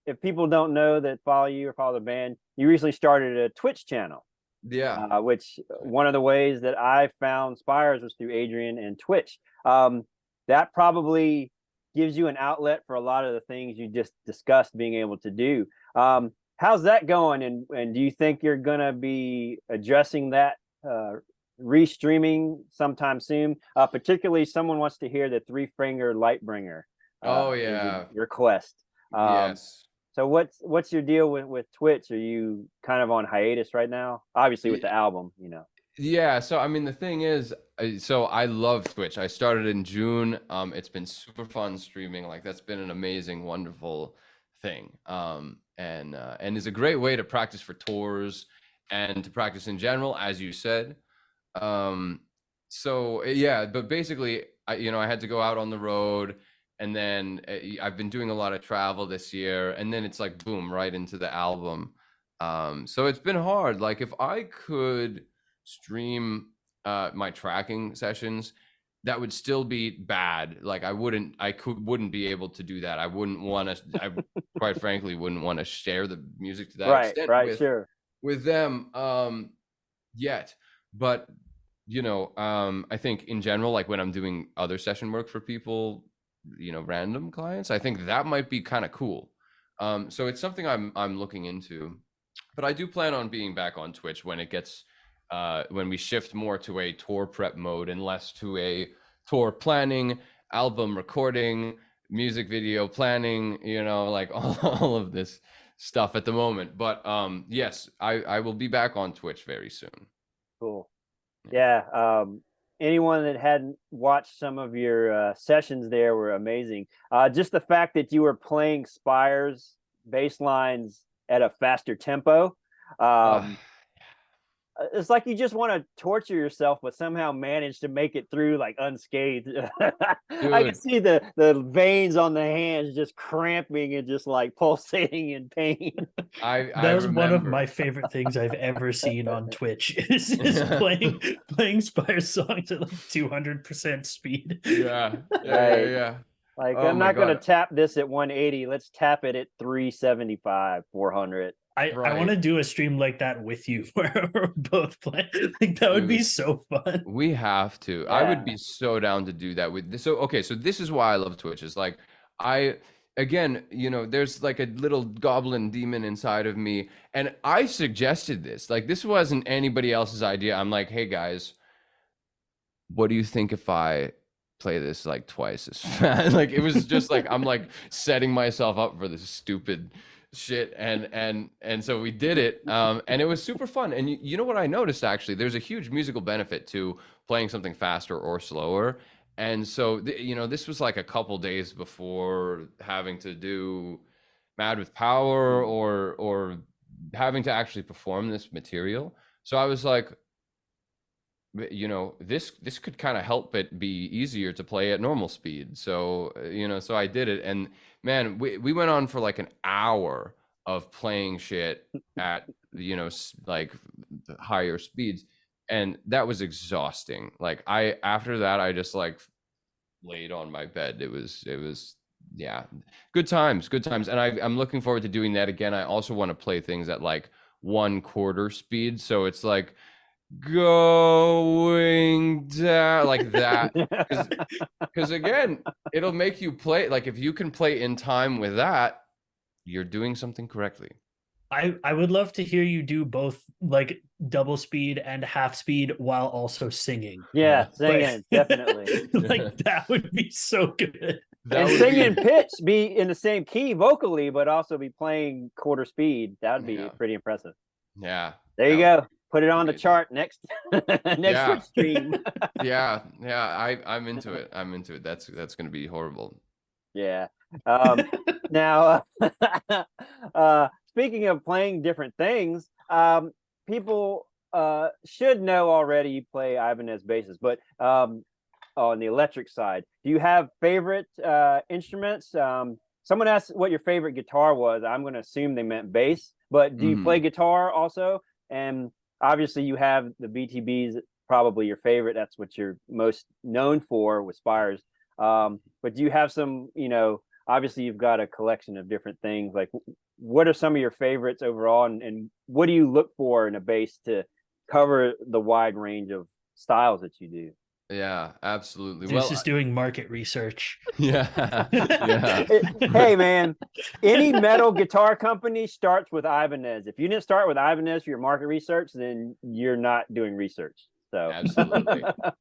if people don't know that follow you or follow the band, you recently started a Twitch channel. Yeah. Which one of the ways that I found Spires was through Adrian and Twitch. That probably gives you an outlet for a lot of the things you just discussed being able to do. How's that going? And do you think you're gonna be addressing that restreaming sometime soon? Particularly, someone wants to hear the three-finger Lightbringer. Oh yeah. Your quest. Yes. So what's your deal with Twitch? Are you kind of on hiatus right now? Obviously with the album, you know. Yeah, so I mean the thing is, so I love Twitch. I started in June. It's been super fun streaming. Like that's been an amazing, wonderful thing. And is a great way to practice for tours and to practice in general, as you said. So yeah, but basically, you know, I had to go out on the road. And then I've been doing a lot of travel this year, and then it's like boom, right into the album. So it's been hard. Like if I could stream my tracking sessions, that would still be bad. Like wouldn't be able to do that. I wouldn't want to. I quite frankly wouldn't want to share the music to that extent with them yet. But you know, I think in general, like when I'm doing other session work for people, you know, random clients, I think that might be kind of cool. So it's something I'm looking into, but I do plan on being back on Twitch when it gets when we shift more to a tour prep mode and less to a tour planning, album recording, music video planning, you know, like all of this stuff at the moment. But yes, I will be back on Twitch very soon. Cool. Yeah. Anyone that hadn't watched some of your sessions there were amazing. Just the fact that you were playing Spires bass lines at a faster tempo. it's like you just want to torture yourself, but somehow manage to make it through like unscathed. I can Dude. see the veins on the hands just cramping and just like pulsating in pain. I That was one of remember. my favorite things I've ever seen on Twitch is playing Spire songs at like 200% speed. Yeah, Right. yeah. Like, Oh I'm my not going to God. tap this at 180. Let's tap it at 375, 400. I want Right. to do a stream like that with you where we're both playing. Like that would be Dude, so fun. we have to. I would Yeah. be so down to do that with this. So, okay, so this is why I love Twitch. Is like, I, again, there's like a little goblin demon inside of me. And I suggested this. Like, this wasn't anybody else's idea. I'm like, hey guys, what do you think if I play this like twice as fast? Like, it was just like, I'm like setting myself up for this stupid shit. And so we did it. And it was super fun. And you know what I noticed actually? There's a huge musical benefit to playing something faster or slower. And so, this was like a couple days before having to do Mad with Power or having to actually perform this material. So I was like, this could kind of help it be easier to play at normal speed. So so I did it, and man, we went on for like an hour of playing shit at like higher speeds, and that was exhausting. Like, after that I just like laid on my bed. It was yeah, good times, and I'm looking forward to doing that again. I also want to play things at like 1/4 speed, so it's like going down like that, because again, it'll make you play. Like, if you can play in time with that, you're doing something correctly. I would love to hear you do both like double speed and half speed while also singing. Yeah, But singing, definitely. like that would be so good. That And would singing be pitch, be in the same key vocally, but also be playing 1/4 speed. That would be Yeah. pretty impressive. Yeah, There you that go. Put it on the amazing. chart next next Yeah. Twitch stream. yeah I'm into it. That's gonna be horrible. Yeah. Now, speaking of playing different things, people should know already you play Ibanez basses, but on the electric side, do you have favorite instruments? Someone asked what your favorite guitar was. I'm going to assume they meant bass, but do you play guitar also? And obviously, you have the BTBs, probably your favorite. That's what you're most known for with Spires. But do you have some, obviously you've got a collection of different things. Like, what are some of your favorites overall, and what do you look for in a bass to cover the wide range of styles that you do? Yeah, absolutely. Zeus is doing market research. Yeah. Hey man, any metal guitar company starts with Ibanez. If you didn't start with Ibanez for your market research, then you're not doing research. So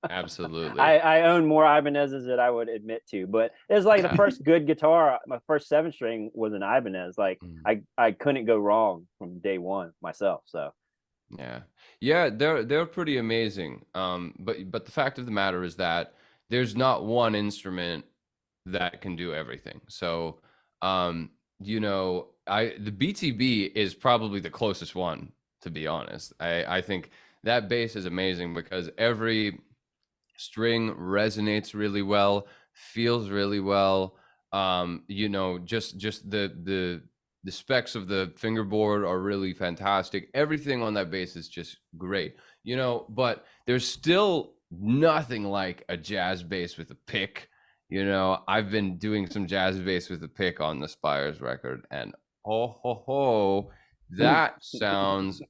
Absolutely. I own more Ibanez's than I would admit to, but it's like the first good guitar. My first 7-string was an Ibanez. Like, I couldn't go wrong from day one myself. So yeah, they're pretty amazing. But the fact of the matter is that there's not one instrument that can do everything. So the BTB is probably the closest one, to be honest. I think that bass is amazing because every string resonates really well, feels really well. Just the specs of the fingerboard are really fantastic. Everything on that bass is just great. But there's still nothing like a jazz bass with a pick. I've been doing some jazz bass with a pick on the Spires record, and that sounds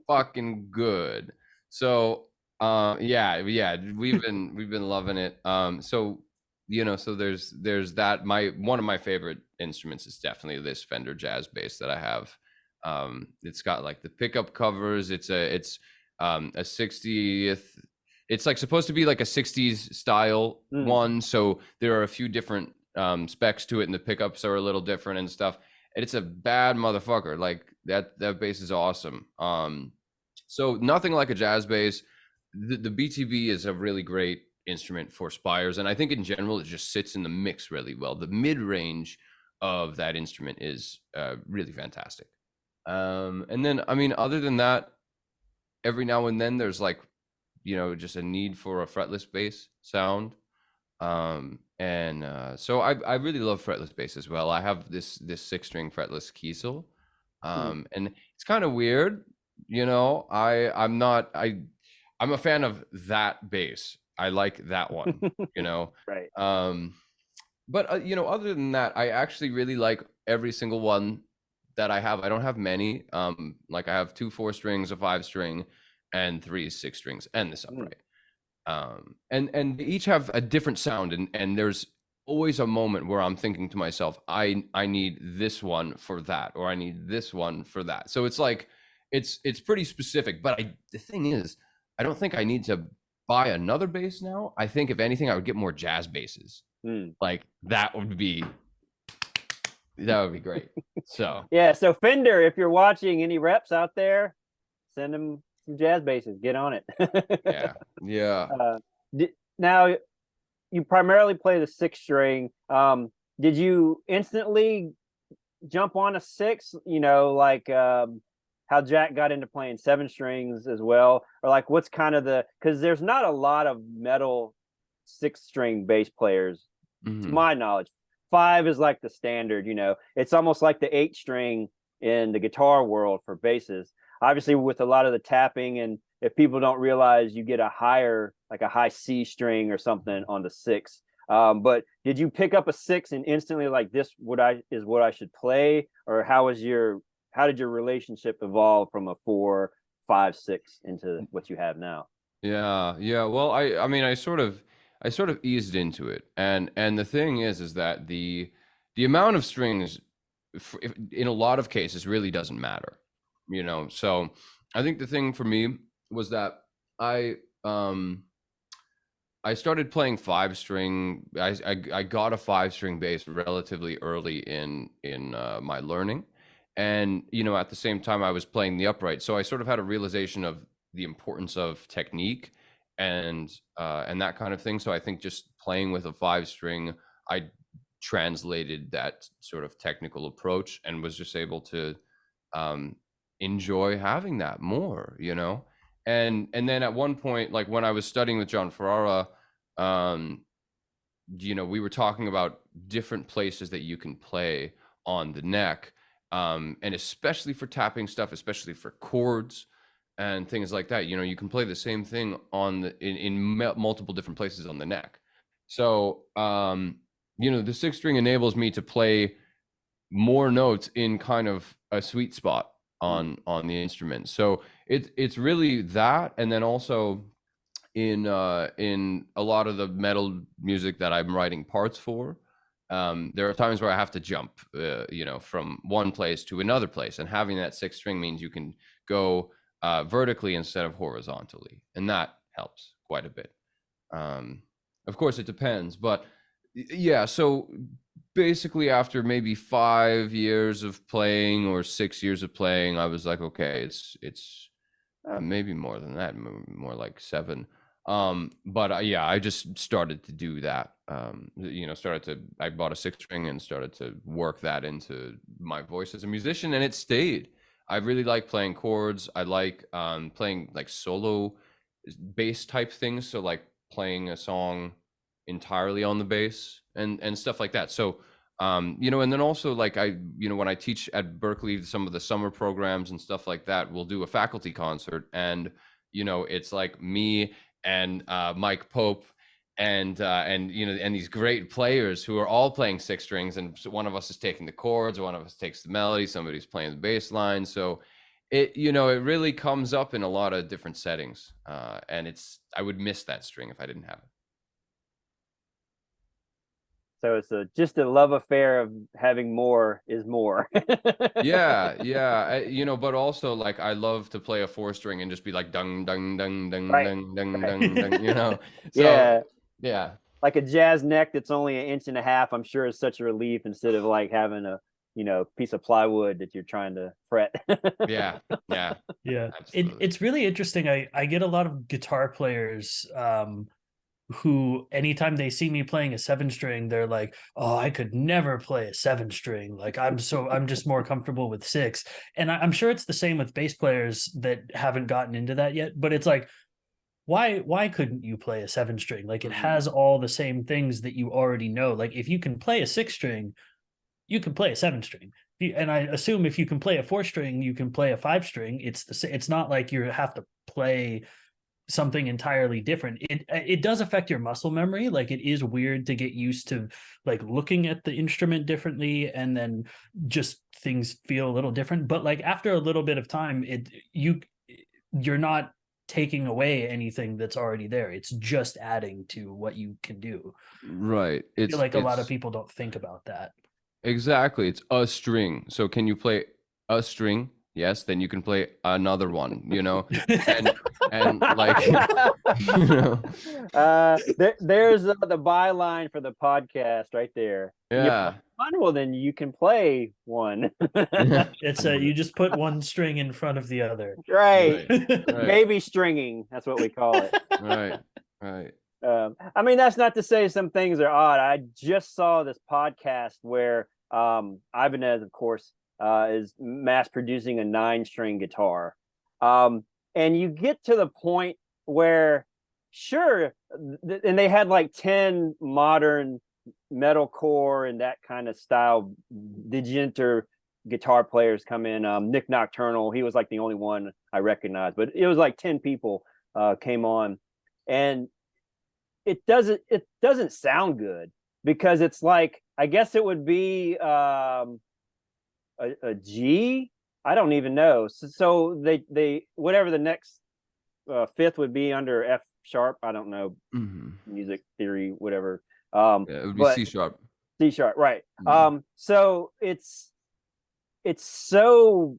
fucking good. So yeah, we've been loving it. So there's that. One of my favorite instruments is definitely this Fender jazz bass that I have. It's got like the pickup covers. It's a 60th. It's like supposed to be like a 60s style one. So there are a few different specs to it, and the pickups are a little different and stuff. And it's a bad motherfucker. Like that bass is awesome. So nothing like a jazz bass. The BTB is a really great instrument for Spires, and I think in general it just sits in the mix really well. The mid-range of that instrument is really fantastic. And then, I mean, other than that, every now and then there's like, you know, just a need for a fretless bass sound. So I really love fretless bass as well. I have this 6-string fretless Kiesel. And it's kind of weird, you know. I'm a fan of that bass. I like that one, you know. Right. But you know, other than that, I actually really like every single one that I have. I don't have many. Like I have 2 4-strings, a 5-string, and 3 6-strings, and this upright. And they each have a different sound, and there's always a moment where I'm thinking to myself, I need this one for that, or I need this one for that. So it's like it's pretty specific. But the thing is, I don't think I need to buy another bass now. I think if anything, I would get more jazz basses. Like that would be great. So yeah, so Fender, if you're watching, any reps out there, send them some jazz basses. Get on it. yeah. Now, you primarily play the 6-string. Did you instantly jump on a 6? You know, like how Jack got into playing 7 strings as well, or like what's kind of because there's not a lot of metal 6-string bass players, to my knowledge. 5 is like the standard. You know, it's almost like the 8-string in the guitar world for basses. Obviously, with a lot of the tapping, and if people don't realize, you get a higher, like a high C string or something on the 6. But did you pick up a 6 and instantly like, this what I should play, or how did your relationship evolve from a 4, 5, 6 into what you have now? Yeah. Well, I mean, I sort of eased into it, and the thing is that the amount of strings, in a lot of cases, really doesn't matter, you know. So I think the thing for me was that I started playing 5-string. I got a 5-string bass relatively early in my learning, and you know, at the same time I was playing the upright, so I sort of had a realization of the importance of technique and that kind of thing. So I think just playing with a 5-string, I translated that sort of technical approach and was just able to enjoy having that more, you know. And then at one point, like when I was studying with John Ferrara, you know, we were talking about different places that you can play on the neck, and especially for tapping stuff, especially for chords and things like that. You know, you can play the same thing in multiple different places on the neck. So you know, the 6-string enables me to play more notes in kind of a sweet spot on the instrument. So it's really that. And then also in a lot of the metal music that I'm writing parts for, there are times where I have to jump you know, from one place to another place, and having that 6-string means you can go vertically instead of horizontally, and that helps quite a bit. Of course it depends, but yeah. So basically, after maybe 5 years of playing or 6 years of playing, I was like, okay, it's maybe more than that, more like 7. But yeah, I just started to do that. You know, I bought a 6-string and started to work that into my voice as a musician, and it stayed. I really like playing chords. I like playing like solo bass type things. So like playing a song entirely on the bass and stuff like that. So you know, and then also like you know, when I teach at Berkeley, some of the summer programs and stuff like that, we'll do a faculty concert, and you know, it's like me and Mike Pope and you know, and these great players who are all playing 6-strings, and so one of us is taking the chords, one of us takes the melody, somebody's playing the bass line. So it, you know, it really comes up in a lot of different settings, and I would miss that string if I didn't have it. So it's just a love affair of having more is more. Yeah. You know, but also like I love to play a 4-string and just be like dung dung dung dung Right. dung dung dung dung, you know. So yeah. Like a jazz neck that's only 1.5 inches, I'm sure is such a relief, instead of like having a, you know, piece of plywood that you're trying to fret. Yeah. Yeah. Absolutely. It's really interesting. I get a lot of guitar players who anytime they see me playing a 7-string, they're like, oh, I could never play a 7-string. Like I'm just more comfortable with 6. And I'm sure it's the same with bass players that haven't gotten into that yet, but it's like, why couldn't you play a 7-string? Like it has all the same things that you already know. Like if you can play a 6-string, you can play a 7-string. And I assume if you can play a 4-string, you can play a 5-string. It's not like you have to play something entirely different. It does affect your muscle memory. Like it is weird to get used to like looking at the instrument differently, and then just things feel a little different. But like after a little bit of time, you're not taking away anything that's already there. It's just adding to what you can do. Right. I feel like a lot of people don't think about that. Exactly. It's a string. So can you play a string? Yes, then you can play another one, you know? And like, you know. There's the byline for the podcast right there. Yeah. Well, then you can play one. It's you just put one string in front of the other. Right. Right. Baby stringing. That's what we call it. Right. Right. I mean, that's not to say some things are odd. I just saw this podcast where Ibanez, of course, is mass producing a 9-string guitar. And you get to the point where, sure, and they had like 10 modern metalcore and that kind of style digenter guitar players come in. Nick Nocturnal, he was like the only one I recognized, but it was like 10 people came on, and it doesn't sound good because it's like, I guess it would be a G. I don't even know. So they whatever the next fifth would be under F sharp. I don't know music theory, whatever. Yeah, it would be C sharp. C sharp, right? So it's so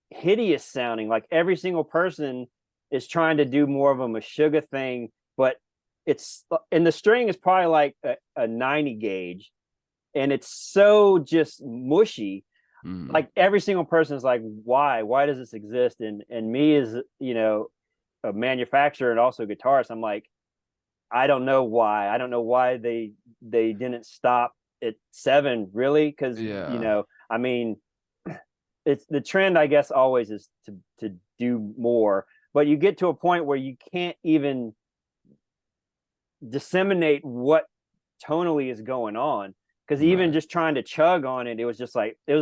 hideous sounding. Like every single person is trying to do more of a Meshuggah thing, but and the string is probably like a 90 gauge, and it's so just mushy. Like every single person is like, why does this exist? And me as, you know, a manufacturer and also guitarist, I'm like, I don't know why they didn't stop at 7, really, because you know, I mean, it's the trend, I guess, always is to do more, but you get to a point where you can't even disseminate what tonally is going on, because even just trying to chug on it, it was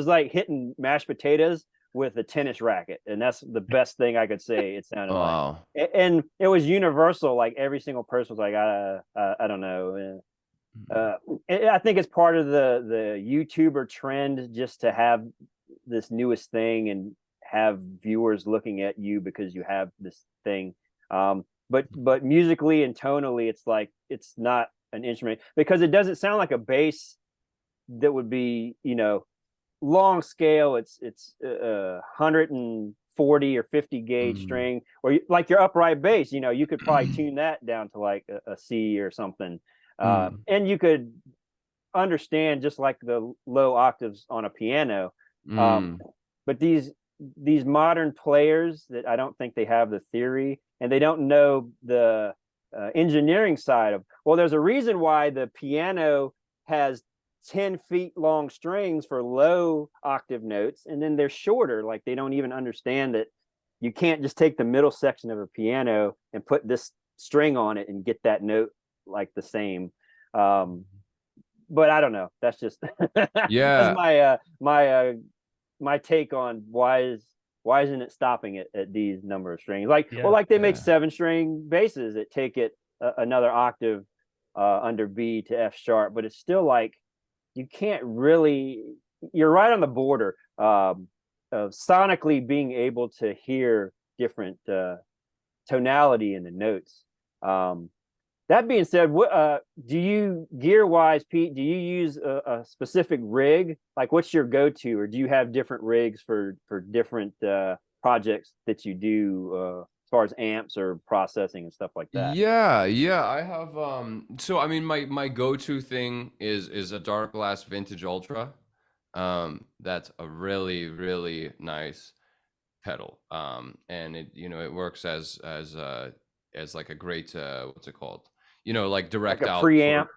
like hitting mashed potatoes with a tennis racket, and that's the best thing I could say it sounded like. And it was universal. Like every single person was like, I don't know. I think it's part of the YouTuber trend just to have this newest thing and have viewers looking at you because you have this thing. But musically and tonally, it's like, it's not an instrument, because it doesn't sound like a bass that would be, you know, long scale. It's 140 or 50 gauge string, or like your upright bass, you know, you could probably tune that down to like a C or something. And you could understand just like the low octaves on a piano. But these modern players that I don't think they have the theory, and they don't know the engineering side of, well, there's a reason why the piano has 10 feet long strings for low octave notes, and then they're shorter. Like they don't even understand that you can't just take the middle section of a piano and put this string on it and get that note like the same. But I don't know, that's just that's my take on why isn't it stopping it at these number of strings? Like, well, like they make 7-string basses that take it another octave under B to F sharp, but it's still like, you can't really, you're right on the border of sonically being able to hear different tonality in the notes. That being said, what do you, gear wise, Pete, do you use a specific rig? Like what's your go-to, or do you have different rigs for different projects that you do as far as amps or processing and stuff like that? Yeah, I have so I mean, my go-to thing is a Dark Glass Vintage Ultra. That's a really nice pedal. And it, you know, it works as like a great what's it called? like direct Like a out preamp.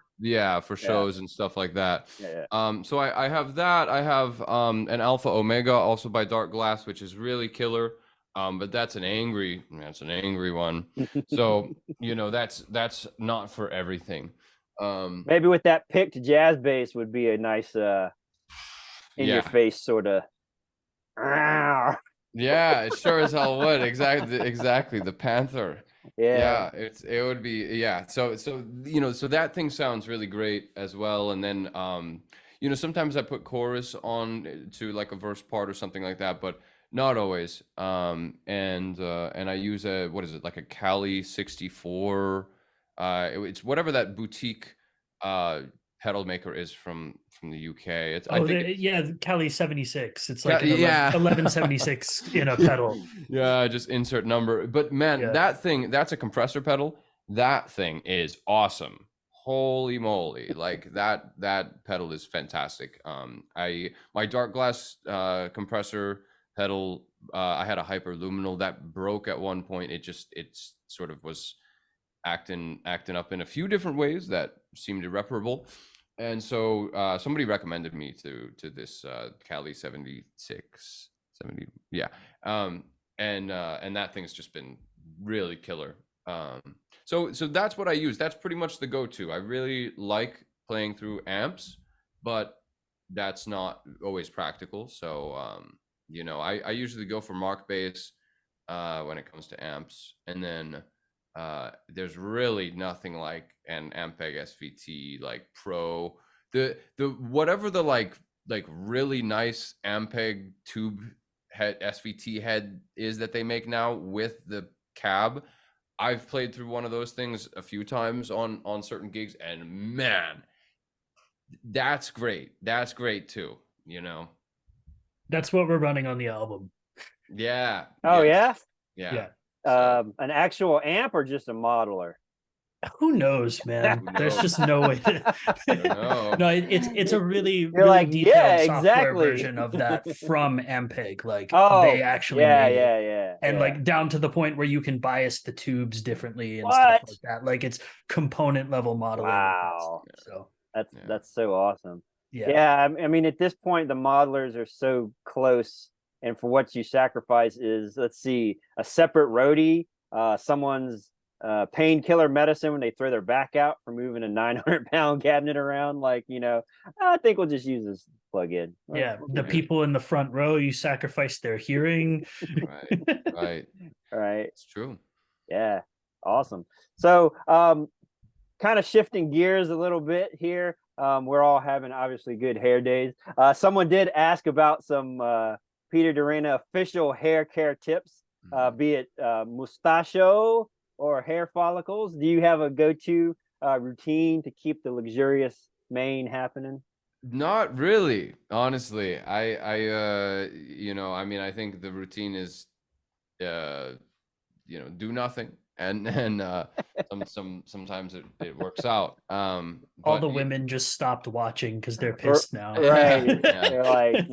for shows and stuff like that. Yeah. So I have that. I have an Alpha Omega, also by Dark Glass, which is really killer. But that's an angry one. So that's not for everything. Maybe with that picked jazz bass would be a nice in your face sort of. Yeah, it sure as hell would. Exactly. The Panther. Yeah. It would be, So that thing sounds really great as well. And then sometimes I put chorus on to like a verse part or something like that, but not always. And I use like a Cali 64. It's whatever that boutique pedal maker is from the UK. Cali 76. It's like an 1176 in a pedal. Yeah, just insert number. But man, that's a compressor pedal. That thing is awesome. Holy moly. Like that pedal is fantastic. My Dark Glass compressor pedal, I had a hyperluminal that broke at one point. It sort of was acting up in a few different ways that seemed irreparable. And so somebody recommended me to this Cali 76, 70, and that thing's just been really killer. So that's what I use. That's pretty much the go-to. I really like playing through amps, but that's not always practical. So I usually go for Mark bass when it comes to amps, and then there's really nothing like an Ampeg SVT like Pro, the whatever the like really nice Ampeg tube head SVT head is that they make now with the cab. I've played through one of those things a few times on certain gigs, and man, that's great too. That's what we're running on the album. Yeah. Oh, yes. Yeah. An actual amp or just a modeler? Who knows, man? There's just no way. No, it's a really detailed software version of that from Ampeg. Like they actually made it. And like down to the point where you can bias the tubes differently and stuff like that. Like it's component level modeling. Wow. So that's so awesome. Yeah. I mean, at this point, the modelers are so close, and for what you sacrifice is, let's see, a separate roadie, someone's painkiller medicine when they throw their back out for moving a 900-pound cabinet around. Like, I think we'll just use this plug-in. Yeah, the people in the front row, you sacrifice their hearing. Right. It's true. Yeah, awesome. So kind of shifting gears a little bit here. We're all having obviously good hair days. Someone did ask about some Peter DeReyna official hair care tips, be it mustachio or hair follicles. Do you have a go-to routine to keep the luxurious mane happening? Not really, honestly. I mean, I think the routine is do nothing, and sometimes it works out. All the women just stopped watching because they're pissed now. Right. They're like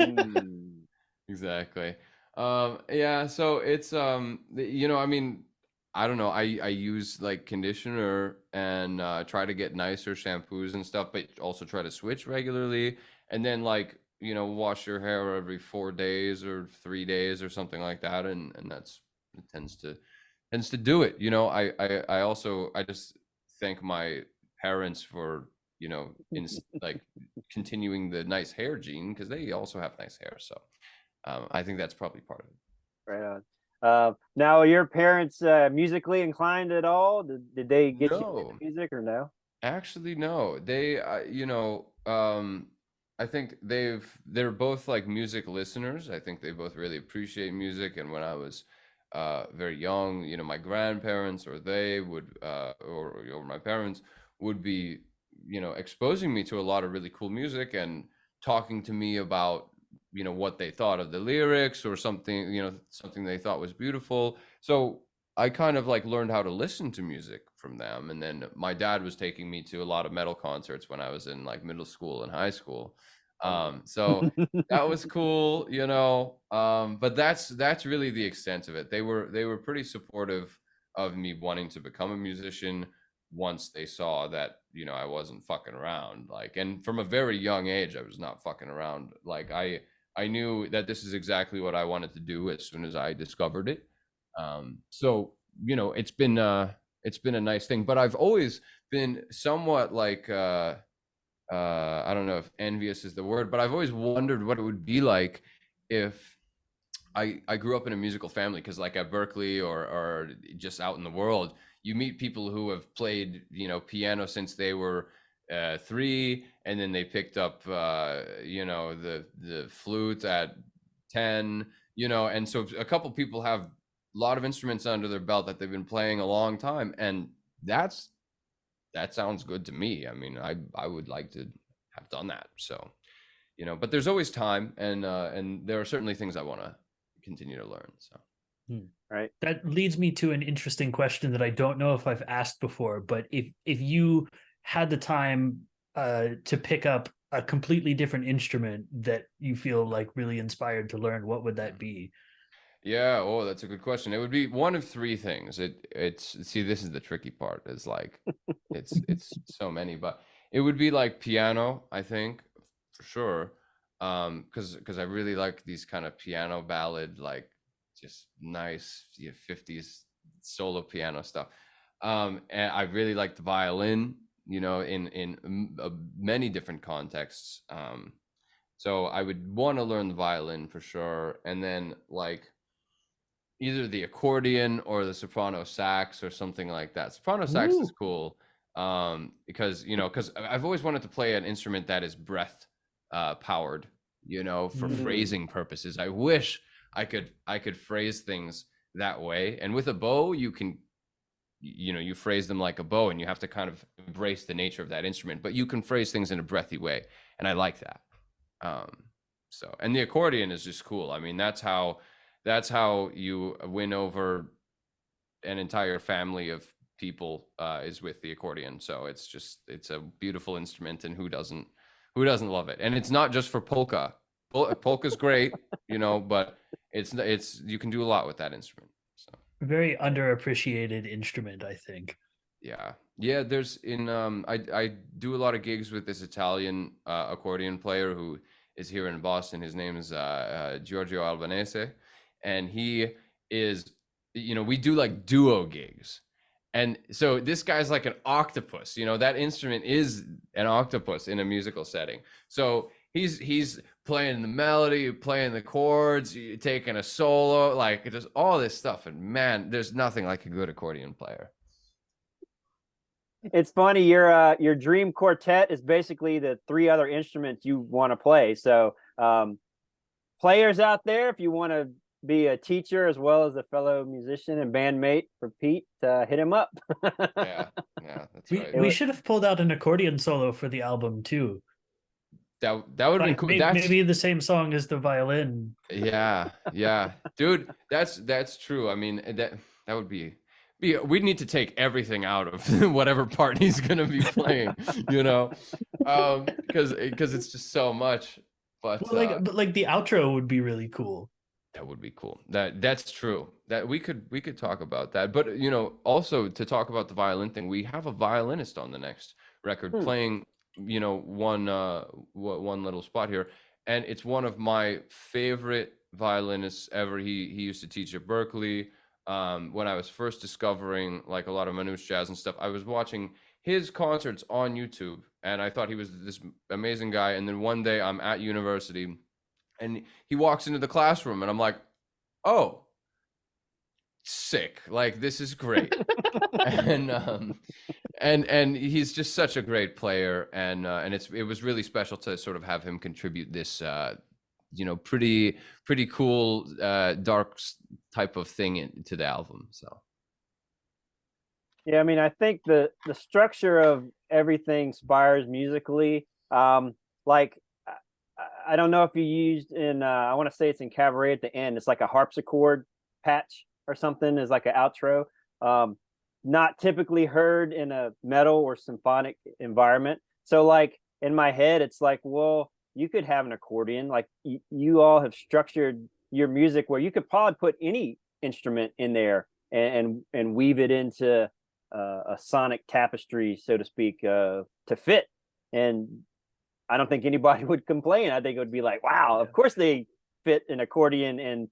exactly. So it's I mean, I don't know. I use like conditioner and try to get nicer shampoos and stuff, but also try to switch regularly, and then like wash your hair every 4 days or 3 days or something like that, and it tends to do it. I just thank my parents for like continuing the nice hair gene, because they also have nice hair. So I think that's probably part of it. Right on. Now, are your parents musically inclined at all? Did they get you into music or no? Actually, no. They, I think they're both like music listeners. I think they both really appreciate music. And when I was very young, my grandparents or they would, or my parents would be, exposing me to a lot of really cool music and talking to me about what they thought of the lyrics or something, something they thought was beautiful. So I kind of like learned how to listen to music from them. And then my dad was taking me to a lot of metal concerts when I was in like middle school and high school. So that was cool, but that's really the extent of it. They were pretty supportive of me wanting to become a musician. once they saw that, you know, I wasn't fucking around. Like, and from a very young age, I was not fucking around. Like, I knew that this is exactly what I wanted to do as soon as I discovered it. So, you know, it's been a nice thing, but I've always been somewhat like, I don't know if envious is the word, but I've always wondered what it would be like if I grew up in a musical family, because like at Berkeley or just out in the world, you meet people who have played, you know, piano since they were 3, and then they picked up you know, the flute at 10, you know, and so a couple people have a lot of instruments under their belt that they've been playing a long time, and that sounds good to me. I mean, I would like to have done that. So, you know, but there's always time, and there are certainly things I want to continue to learn. So, Right. That leads me to an interesting question that I don't know if I've asked before, but if you had the time to pick up a completely different instrument that you feel like really inspired to learn, what would that be? yeah, oh, that's a good question. It would be one of 3 things. It's see, this is the tricky part. Is like it's so many, but it would be like piano, I think, for sure. Because I really like these kind of piano ballad, like just nice, yeah, 50s solo piano stuff. And I really like the violin, you know, in many different contexts. So I would want to learn the violin for sure, and then like either the accordion or the soprano sax or something like that. Soprano sax is cool, because, you know, because I've always wanted to play an instrument that is breath powered, you know, for phrasing purposes. I wish I could phrase things that way. And with a bow, you can, you know, you phrase them like a bow, and you have to kind of embrace the nature of that instrument, but you can phrase things in a breathy way, and I like that. So, and the accordion is just cool. I mean, that's how you win over an entire family of people, is with the accordion. So it's a beautiful instrument, and who doesn't love it? And it's not just for polka. Polka's great, you know, but it's you can do a lot with that instrument. So Very underappreciated instrument, I think. yeah, there's I do a lot of gigs with this Italian accordion player who is here in Boston. His name is Giorgio Albanese, and he is, you know, we do like duo gigs, and so this guy's like an octopus. You know, that instrument is an octopus in a musical setting. So he's playing the melody, playing the chords, taking a solo, like just all this stuff. And man, there's nothing like a good accordion player. It's funny, your dream quartet is basically the 3 other instruments you want to play. So players out there, if you want to be a teacher as well as a fellow musician and bandmate for Pete, hit him up. yeah, that's right. We should have pulled out an accordion solo for the album too. That would have been cool. Maybe the same song as the violin. Yeah, dude, that's true. I mean, that would be we'd need to take everything out of whatever part he's gonna be playing, you know, because it's just so much. But but like the outro would be really cool. That would be cool. That's true. That we could talk about that. But, you know, also to talk about the violin thing, we have a violinist on the next record playing, you know, one little spot here, and it's one of my favorite violinists ever. He used to teach at Berkeley. When I was first discovering like a lot of Manouche jazz and stuff, I was watching his concerts on YouTube, and I thought he was this amazing guy. And then one day I'm at university, and he walks into the classroom, and I'm like, oh, sick. Like, this is great. and he's just such a great player. And it was really special to sort of have him contribute this, you know, pretty cool, dark type of thing to the album. So. Yeah, I mean, I think the structure of everything Spires musically, like, I don't know if you used in, I want to say it's in Cabaret at the end. It's like a harpsichord patch or something is like an outro. Not typically heard in a metal or symphonic environment. So like in my head, it's like, well, you could have an accordion. Like you all have structured your music where you could probably put any instrument in there and weave it into a sonic tapestry, so to speak, to fit. And I don't think anybody would complain. I think it would be like, wow, of course they fit an accordion and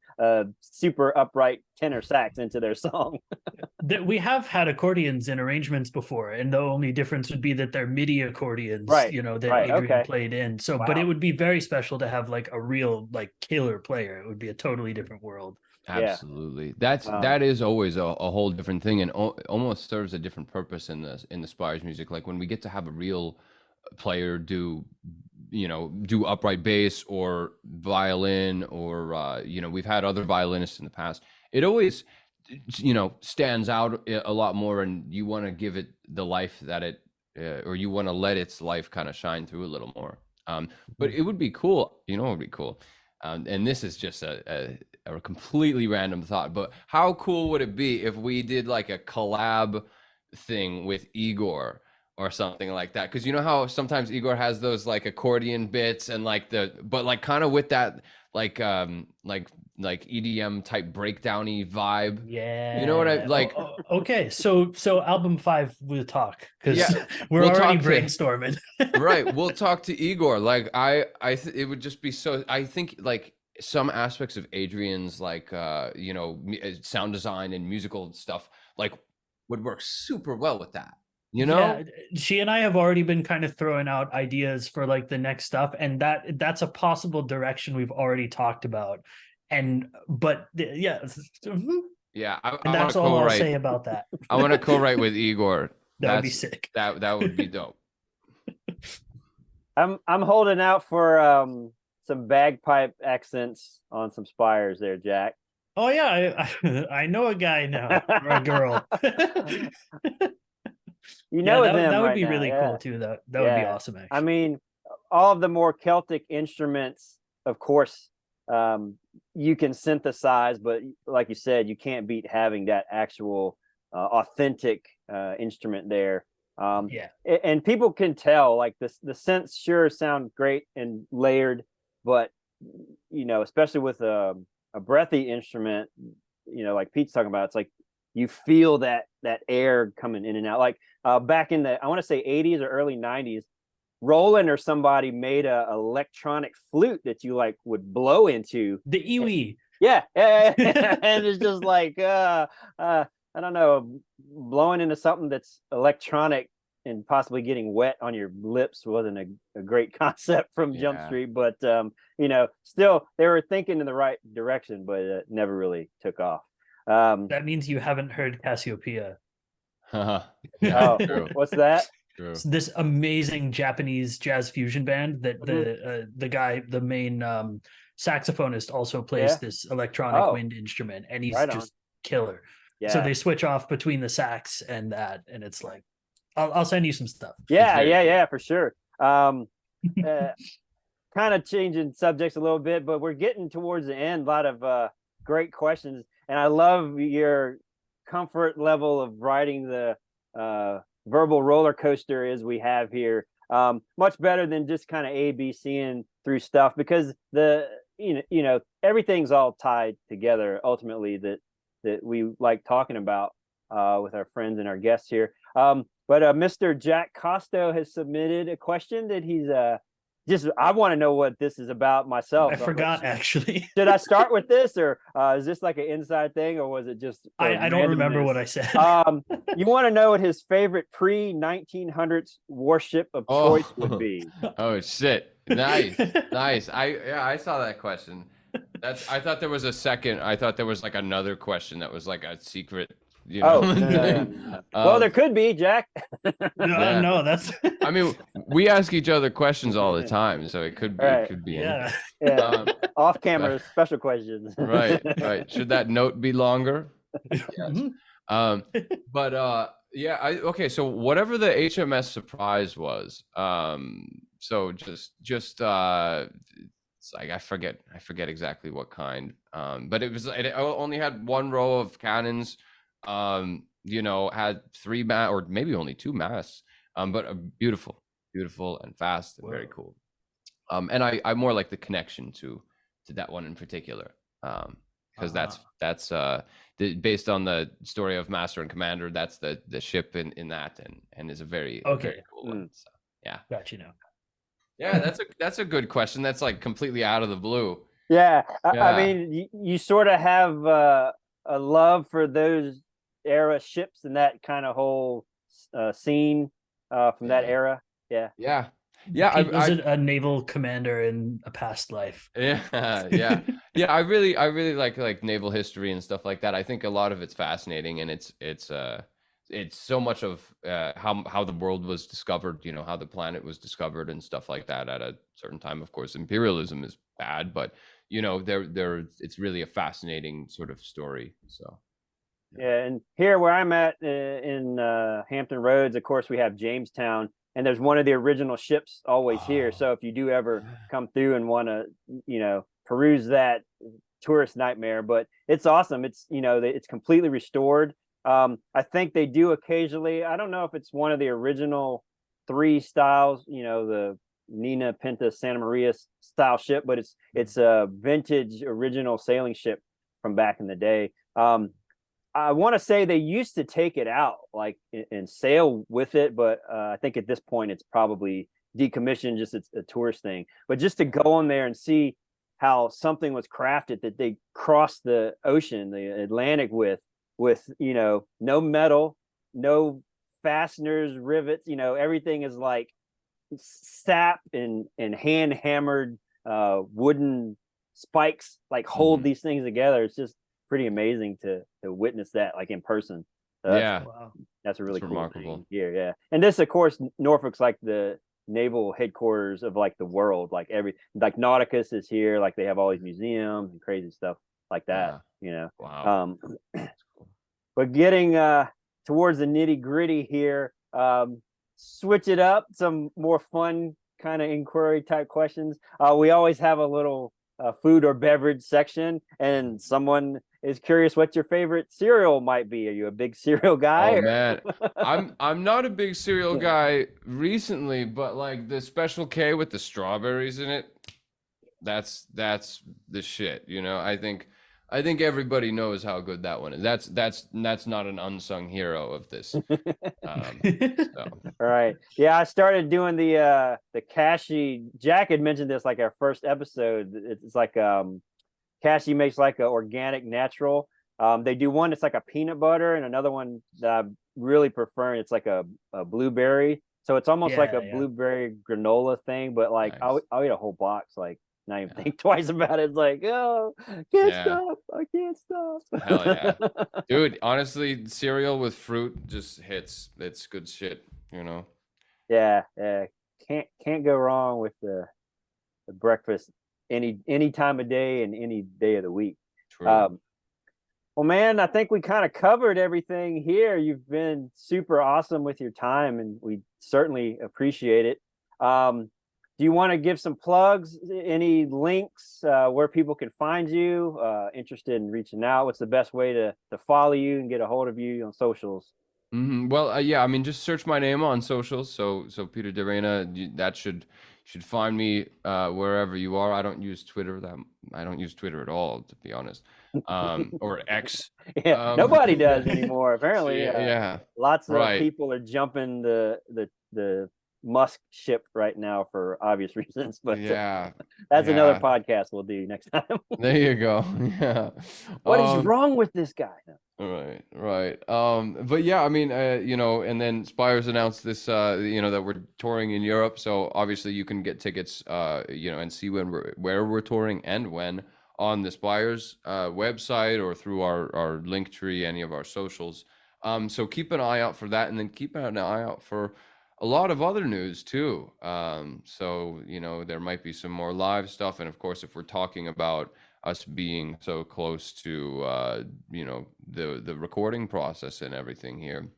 super upright tenor sax into their song. We have had accordions in arrangements before, and the only difference would be that they're MIDI accordions, Right, that right, Adrian okay. played in. So, Wow. but it would be very special to have like a real like killer player. It would be a totally different world. Absolutely. That is always a whole different thing, and almost serves a different purpose in the Spires music. Like when we get to have a real player do upright bass or violin, or we've had other violinists in the past. It always stands out a lot more, and you want to give it the life that it or you want to let its life kind of shine through a little more. But it would be cool, it would be cool. And this is just a completely random thought, but how cool would it be if we did like a collab thing with Igor or something like that? Because you know how sometimes Igor has those like accordion bits and but like kind of with that like EDM type breakdowny vibe. Yeah, you know what I like. Okay, so album 5 we'll talk, because we're we'll already talk brainstorming. Right, we'll talk to Igor. Like it would just be so, I think like some aspects of Adrian's like sound design and musical stuff like would work super well with that. Yeah, she and I have already been kind of throwing out ideas for like the next stuff, and that's a possible direction we've already talked about. And that's all I'll say about that. I want to co-write with Igor. That would be sick. That would be dope. I'm holding out for some bagpipe accents on some Spires there, Jack. Oh yeah, I know a guy now, or a girl. That would be really cool too. That would be awesome. Actually, I mean, all of the more Celtic instruments, of course, you can synthesize, but like you said, you can't beat having that actual authentic instrument there. And people can tell, like the synths sure sound great and layered, but especially with a breathy instrument, like Pete's talking about, it's like you feel that air coming in and out. Like back in the, I want to say 80s or early 90s, Roland or somebody made a electronic flute that you like would blow into. The Iwi. Yeah. And it's just like I don't know, blowing into something that's electronic and possibly getting wet on your lips wasn't a great concept from Jump Street, but still they were thinking in the right direction, but it never really took off. That means you haven't heard Cassiopeia. What's that? So this amazing Japanese jazz fusion band that the main saxophonist also plays this electronic wind instrument, and he's just killer. Yeah. So they switch off between the sax and that, and it's like, I'll send you some stuff. Yeah, for sure. Kind of changing subjects a little bit, but we're getting towards the end. A lot of great questions, and I love your comfort level of writing the verbal roller coaster as we have here. Much better than just kind of ABCing through stuff, because everything's all tied together ultimately, that we like talking about with our friends and our guests here. But Mr. Jack Costo has submitted a question that he's I want to know what this is about myself. I forgot, actually. Did I start with this, or is this like an inside thing, or was it just I don't remember what I said. You want to know what his favorite pre-1900s warship of choice would be. Oh shit. Nice. I saw that question. I thought there was a second. I thought there was like another question that was like a secret. No. Well, there could be, Jack. No, that's. I mean, we ask each other questions all the time, so it could be. Right. It could be. Yeah. Off camera, special questions. Right. Should that note be longer? Yes. Okay. So whatever the HMS Surprise was, so just it's like I forget exactly what kind. But it only had one row of cannons. Had 3 masts, or maybe only 2 masts, but beautiful and fast and very cool. And I more like the connection to that one in particular, because that's based on the story of Master and Commander. That's the ship in that, and is a very cool one. So yeah, got you now. Yeah, that's a good question. That's like completely out of the blue. Yeah, Yeah. I mean, you sort of have a love for those era ships and that kind of whole scene from that era. Yeah. Yeah. Pete was a naval commander in a past life. Yeah. I really like naval history and stuff like that. I think a lot of it's fascinating, and it's so much of how the world was discovered, you know, how the planet was discovered and stuff like that at a certain time. Of course, imperialism is bad, but you know, it's really a fascinating sort of story. So yeah, and here where I'm at in Hampton Roads, of course, we have Jamestown, and there's one of the original ships always here. So if you do ever come through and want to, you know, peruse that tourist nightmare, but it's awesome. It's, you know, it's completely restored. I think they do occasionally, I don't know if it's one of the original 3 styles, you know, the Nina Pinta Santa Maria style ship, but it's a vintage original sailing ship from back in the day. I want to say they used to take it out like and sail with it, but I think at this point it's probably decommissioned, just it's a tourist thing. But just to go on there and see how something was crafted that they crossed the ocean, the Atlantic with, you know, no metal, no fasteners, rivets, you know, everything is like sap and hand hammered wooden spikes like hold these things together. It's just pretty amazing to witness that like in person. So that's a really cool remarkable thing here. Yeah, and this, of course, Norfolk's like the naval headquarters of like the world. Like like Nauticus is here. Like they have all these museums and crazy stuff like that. You know. Wow. But getting towards the nitty gritty here, switch it up. Some more fun kind of inquiry type questions. We always have a little food or beverage section, and someone is curious what your favorite cereal might be. Are you a big cereal guy? Oh man, I'm not a big cereal guy recently, but like the Special K with the strawberries in it, that's the shit. You know, I think everybody knows how good that one is. That's not an unsung hero of this. All right. Yeah, I started doing the cashew. Jack had mentioned this like our first episode. It's like cashew makes like an organic natural. They do one that's like a peanut butter, and another one that I really prefer. It's like a blueberry. So it's almost like a blueberry granola thing, but like nice. I'll eat a whole box, like not even think twice about it. It's like, oh, I can't stop. Hell yeah. Dude, honestly, cereal with fruit just hits. It's good shit, you know. Yeah. Can't go wrong with the breakfast any time of day and any day of the week. True. Well, man, I think we kind of covered everything here. You've been super awesome with your time, and we certainly appreciate it. Do you want to give some plugs, any links where people can find you, interested in reaching out? What's the best way to follow you and get a hold of you on socials? Well, yeah, I mean, just search my name on socials. So Peter DeReyna, that should find me wherever you are. I don't use Twitter at all, to be honest. Or X. Nobody does anymore, apparently. Yeah. Lots of people are jumping the Musk ship right now for obvious reasons, but that's another podcast we'll do next time. There you go. Yeah. What is wrong with this guy? Right. But yeah, I mean, you know, and then Spires announced this, you know, that we're touring in Europe. So obviously you can get tickets, you know, and see where we're touring and when on the Spires website or through our link tree, any of our socials. So keep an eye out for that, and then keep an eye out for a lot of other news too. So, you know, there might be some more live stuff. And of course, if we're talking about us being so close to, you know, the recording process and everything here,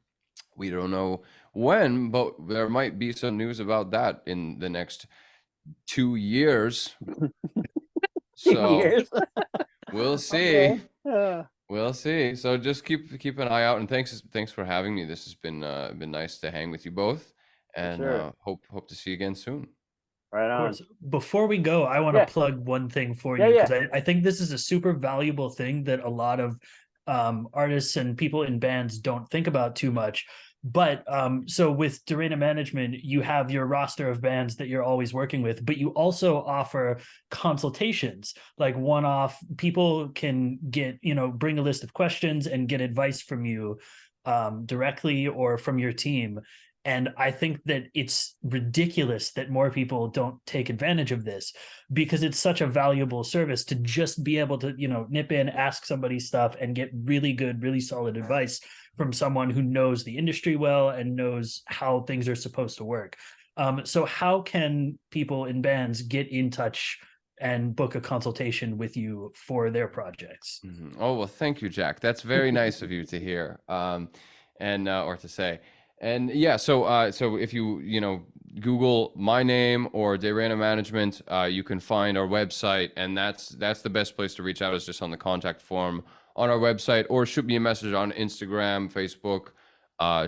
we don't know when, but there might be some news about that in the next 2 years. So we'll see. Okay. We'll see. So just keep an eye out, and thanks for having me. This has been nice to hang with you both. And hope to see you again soon. Right Of on. course. Before we go, I want to Yeah. plug one thing for Yeah, you yeah. because I think this is a super valuable thing that a lot of artists and people in bands don't think about too much. But so with DeReyna Management, you have your roster of bands that you're always working with, but you also offer consultations, like one-off. People can get, bring a list of questions and get advice from you directly or from your team. And I think that it's ridiculous that more people don't take advantage of this because it's such a valuable service to just be able to, nip in, ask somebody stuff and get really good, really solid advice from someone who knows the industry well and knows how things are supposed to work. So how can people in bands get in touch and book a consultation with you for their projects? Oh, well, thank you, Jack. That's very nice of you to hear, and or to say. And yeah, so if you Google my name or DeReyna Management, you can find our website, and that's the best place to reach out, is just on the contact form on our website, or shoot me a message on Instagram, Facebook,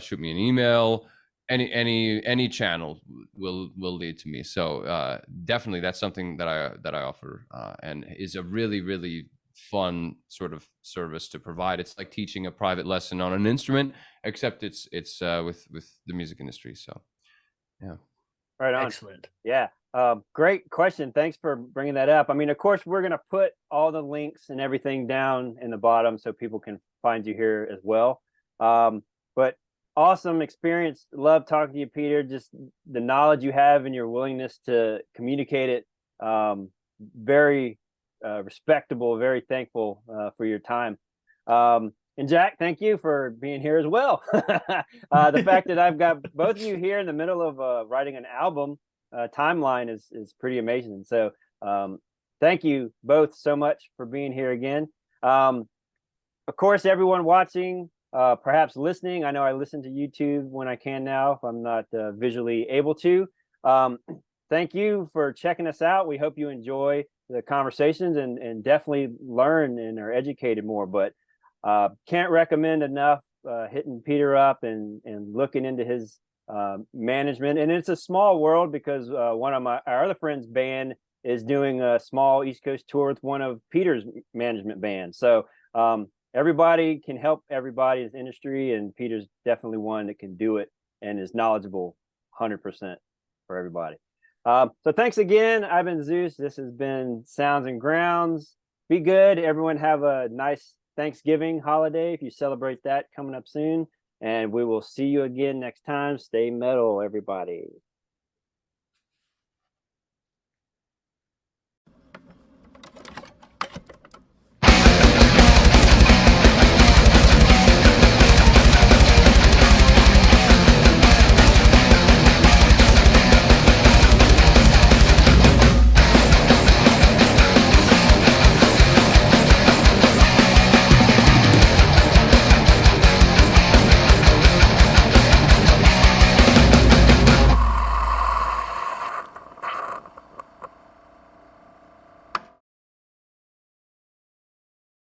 shoot me an email. Any channel will lead to me. So definitely that's something that I offer, and is a really fun sort of service to provide. It's like teaching a private lesson on an instrument, except it's with the music industry. So yeah. Right on. Excellent. Yeah. Great question. Thanks for bringing that up. I mean, of course, we're going to put all the links and everything down in the bottom so people can find you here as well. But awesome experience. Love talking to you, Peter. Just the knowledge you have and your willingness to communicate it. Very respectable, very thankful for your time. And Jack, thank you for being here as well. The fact that I've got both of you here in the middle of writing an album timeline is pretty amazing. So thank you both so much for being here again. Of course, everyone watching, perhaps listening. I know I listen to YouTube when I can now, if I'm not visually able to. Thank you for checking us out. We hope you enjoy the conversations and definitely learn and are educated more. But can't recommend enough hitting Peter up and looking into his management. And it's a small world because one of our other friends' band is doing a small East Coast tour with one of Peter's management bands. So everybody can help everybody in this industry, and Peter's definitely one that can do it and is knowledgeable 100% for everybody. So thanks again. I've been Zeus. This has been Sounds and Grounds. Be good. Everyone have a nice Thanksgiving holiday if you celebrate that coming up soon. And we will see you again next time. Stay metal, everybody.